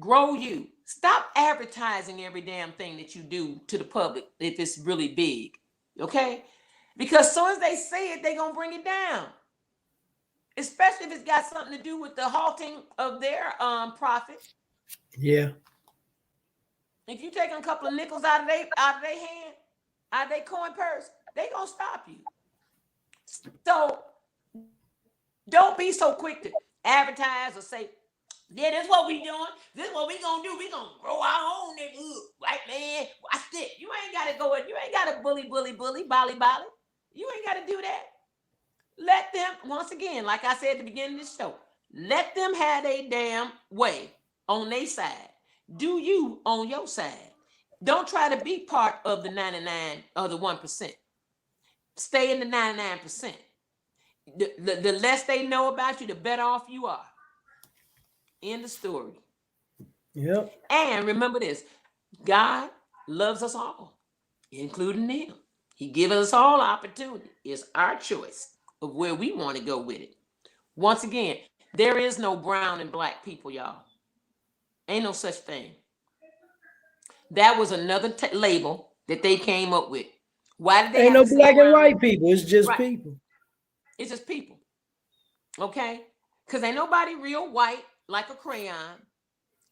grow you. Stop advertising every damn thing that you do to the public if it's really big. Okay? Because as soon as they say it, they're going to bring it down. Especially if it's got something to do with the halting of their profit. Yeah. If you take a couple of nickels out of their hand, out of their coin purse, they gonna stop you. So don't be so quick to advertise or say, yeah, this is what we doing. This is what we gonna do. We gonna grow our own neighborhood. Right, man? Watch this. You ain't gotta go. You ain't gotta bully, bolly. You ain't gotta do that. Let them, once again, like I said at the beginning of the show, let them have their damn way on their side. Do you on your side. Don't try to be part of the 99 or the 1%. Stay in the 99%. The less they know about you, the better off you are. End the story. Yep. And remember this, God loves us all, including them. He gives us all opportunity. It's our choice of where we want to go with it. Once again, there is no brown and black people, y'all. Ain't no such thing. That was another label that they came up with. Why did they Ain't have no to say black and brown? white people. It's just Right. people. It's just people. Okay? Because ain't nobody real white like a crayon.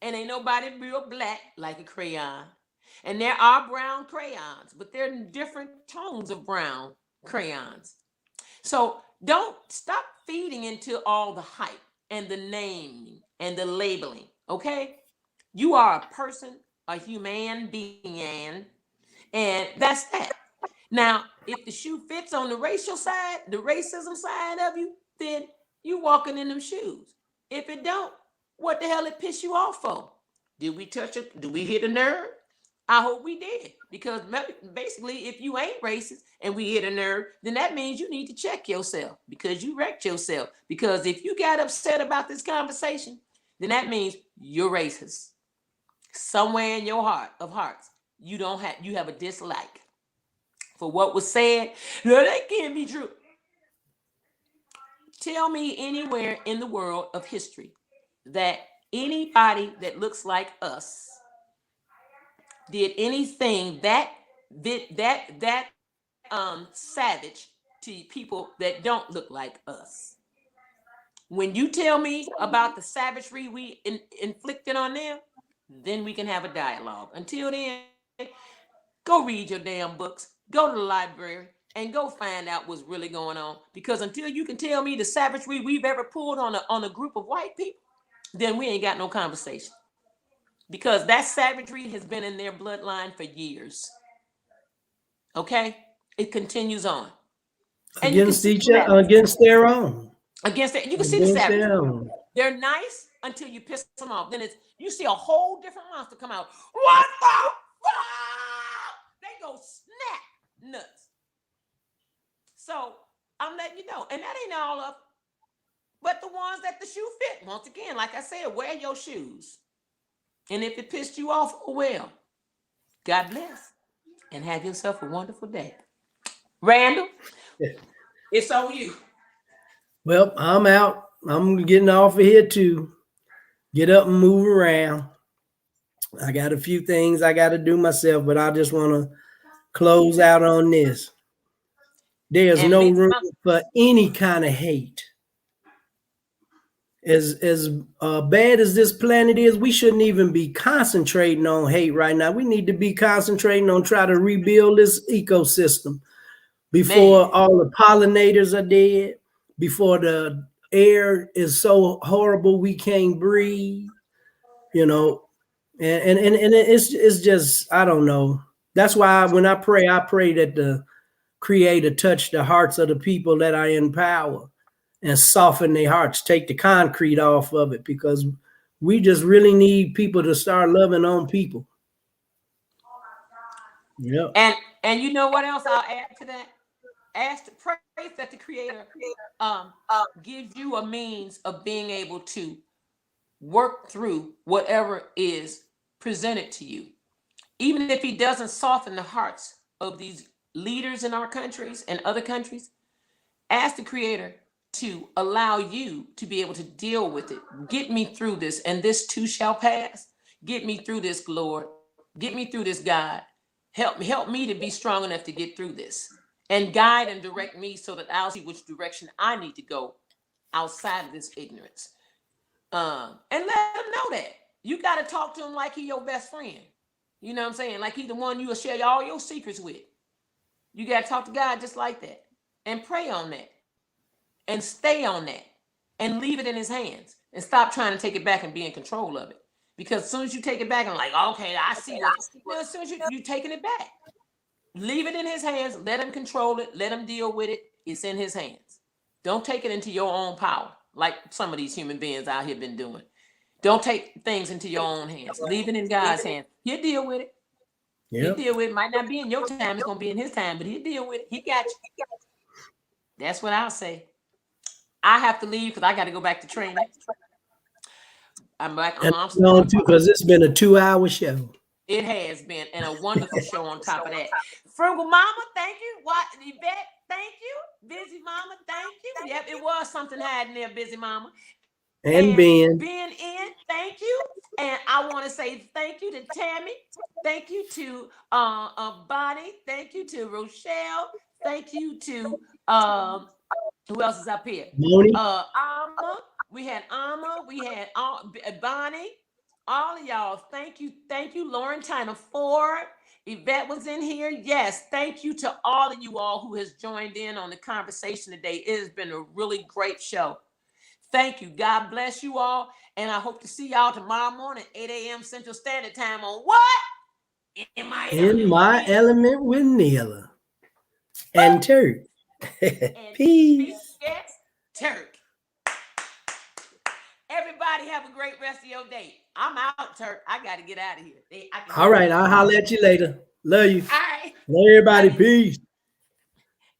And ain't nobody real black like a crayon. And there are brown crayons, but they're different tones of brown crayons. So don't stop feeding into all the hype and the naming and the labeling. Okay? You are a person, a human being, and that's that. Now, if the shoe fits on the racial side, the racism side of you, then you walking in them shoes. If it don't, what the hell it piss you off for? Did we touch it? Did we hit a nerve? I hope we did. Because basically, if you ain't racist and we hit a nerve, then that means you need to check yourself because you wrecked yourself. Because if you got upset about this conversation, then that means you're racist. Somewhere in your heart of hearts, you have a dislike for what was said. No, that can't be true. Tell me anywhere in the world of history that anybody that looks like us did anything that savage to people that don't look like us. When you tell me about the savagery we inflicted on them, then we can have a dialogue. Until then, go read your damn books, go to the library, and go find out what's really going on. Because until you can tell me the savagery we've ever pulled on a group of white people, then we ain't got no conversation. Because that savagery has been in their bloodline for years. Okay? It continues on. And Against each other, against their own. Against it. You can see the savagery. They're nice until you piss them off. Then you see a whole different monster come out. What the fuck? They go snap nuts. So I'm letting you know. And that ain't all of them. But the ones that the shoe fit. Once again, like I said, wear your shoes. And if it pissed you off, oh well. God bless. And have yourself a wonderful day. Randall, it's on you. Well, I'm out. I'm getting off of here too. Get up and move around. I got a few things I got to do myself, but I just want to close out on this. There's no room for any kind of hate. As bad as this planet is, we shouldn't even be concentrating on hate right now. We need to be concentrating on trying to rebuild this ecosystem before all the pollinators are dead, before the air is so horrible we can't breathe, you know. And it's just, I don't know. That's why when I pray that the Creator touch the hearts of the people that are in power and soften their hearts, take the concrete off of it, because we just really need people to start loving on people. Yeah. And you know what else I'll add to that? Ask to pray that the Creator gives you a means of being able to work through whatever is presented to you. Even if he doesn't soften the hearts of these leaders in our countries and other countries, ask the Creator to allow you to be able to deal with it. Get me through this, and this too shall pass. Get me through this, Lord. Get me through this, God. Help me to be strong enough to get through this, and guide and direct me so that I'll see which direction I need to go outside of this ignorance. And let him know that. You got to talk to him like he your best friend. You know what I'm saying? Like he's the one you will share all your secrets with. You got to talk to God just like that, and pray on that, and stay on that, and leave it in his hands, and stop trying to take it back and be in control of it. Because as soon as you take it back and like, okay, I see what, as soon as you're taking it back, leave it in his hands, let him control it, let him deal with it. It's in his hands. Don't take it into your own power like some of these human beings out here been doing. Don't take things into your own hands. Leave it in God's hands. He'll deal with it. He'll Yep. deal with it. Might not be in your time. It's going to be in his time, but he'll deal with it. He got you. That's what I'll say. I have to leave because I got to go back to training. I'm back. And on too, because it's been a 2-hour show. It has been, and a wonderful show on top of that. Frugal Mama, thank you. What, Yvette, thank you. Busy Mama, thank you. Yep, it was something hiding there, Busy Mama. And Ben. Ben in, thank you. And I want to say thank you to Tammy. Thank you to Bonnie. Thank you to Rochelle. Thank you to who else is up here? Moni. Alma. We had Alma. We had Bonnie. All of y'all, thank you. Thank you, Lauren Tyner Ford. Yvette was in here. Yes, thank you to all of you all who has joined in on the conversation today. It has been a really great show. Thank you. God bless you all. And I hope to see y'all tomorrow morning, 8 a.m. Central Standard Time on what? In my element with Nila. And Turk. Peace. Yes, Turk. Everybody have a great rest of your day. I'm out, Turk. I got to get out of here. All right. I'll holler at you later. Love you. All right. Love everybody. Peace.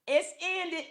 It's ended.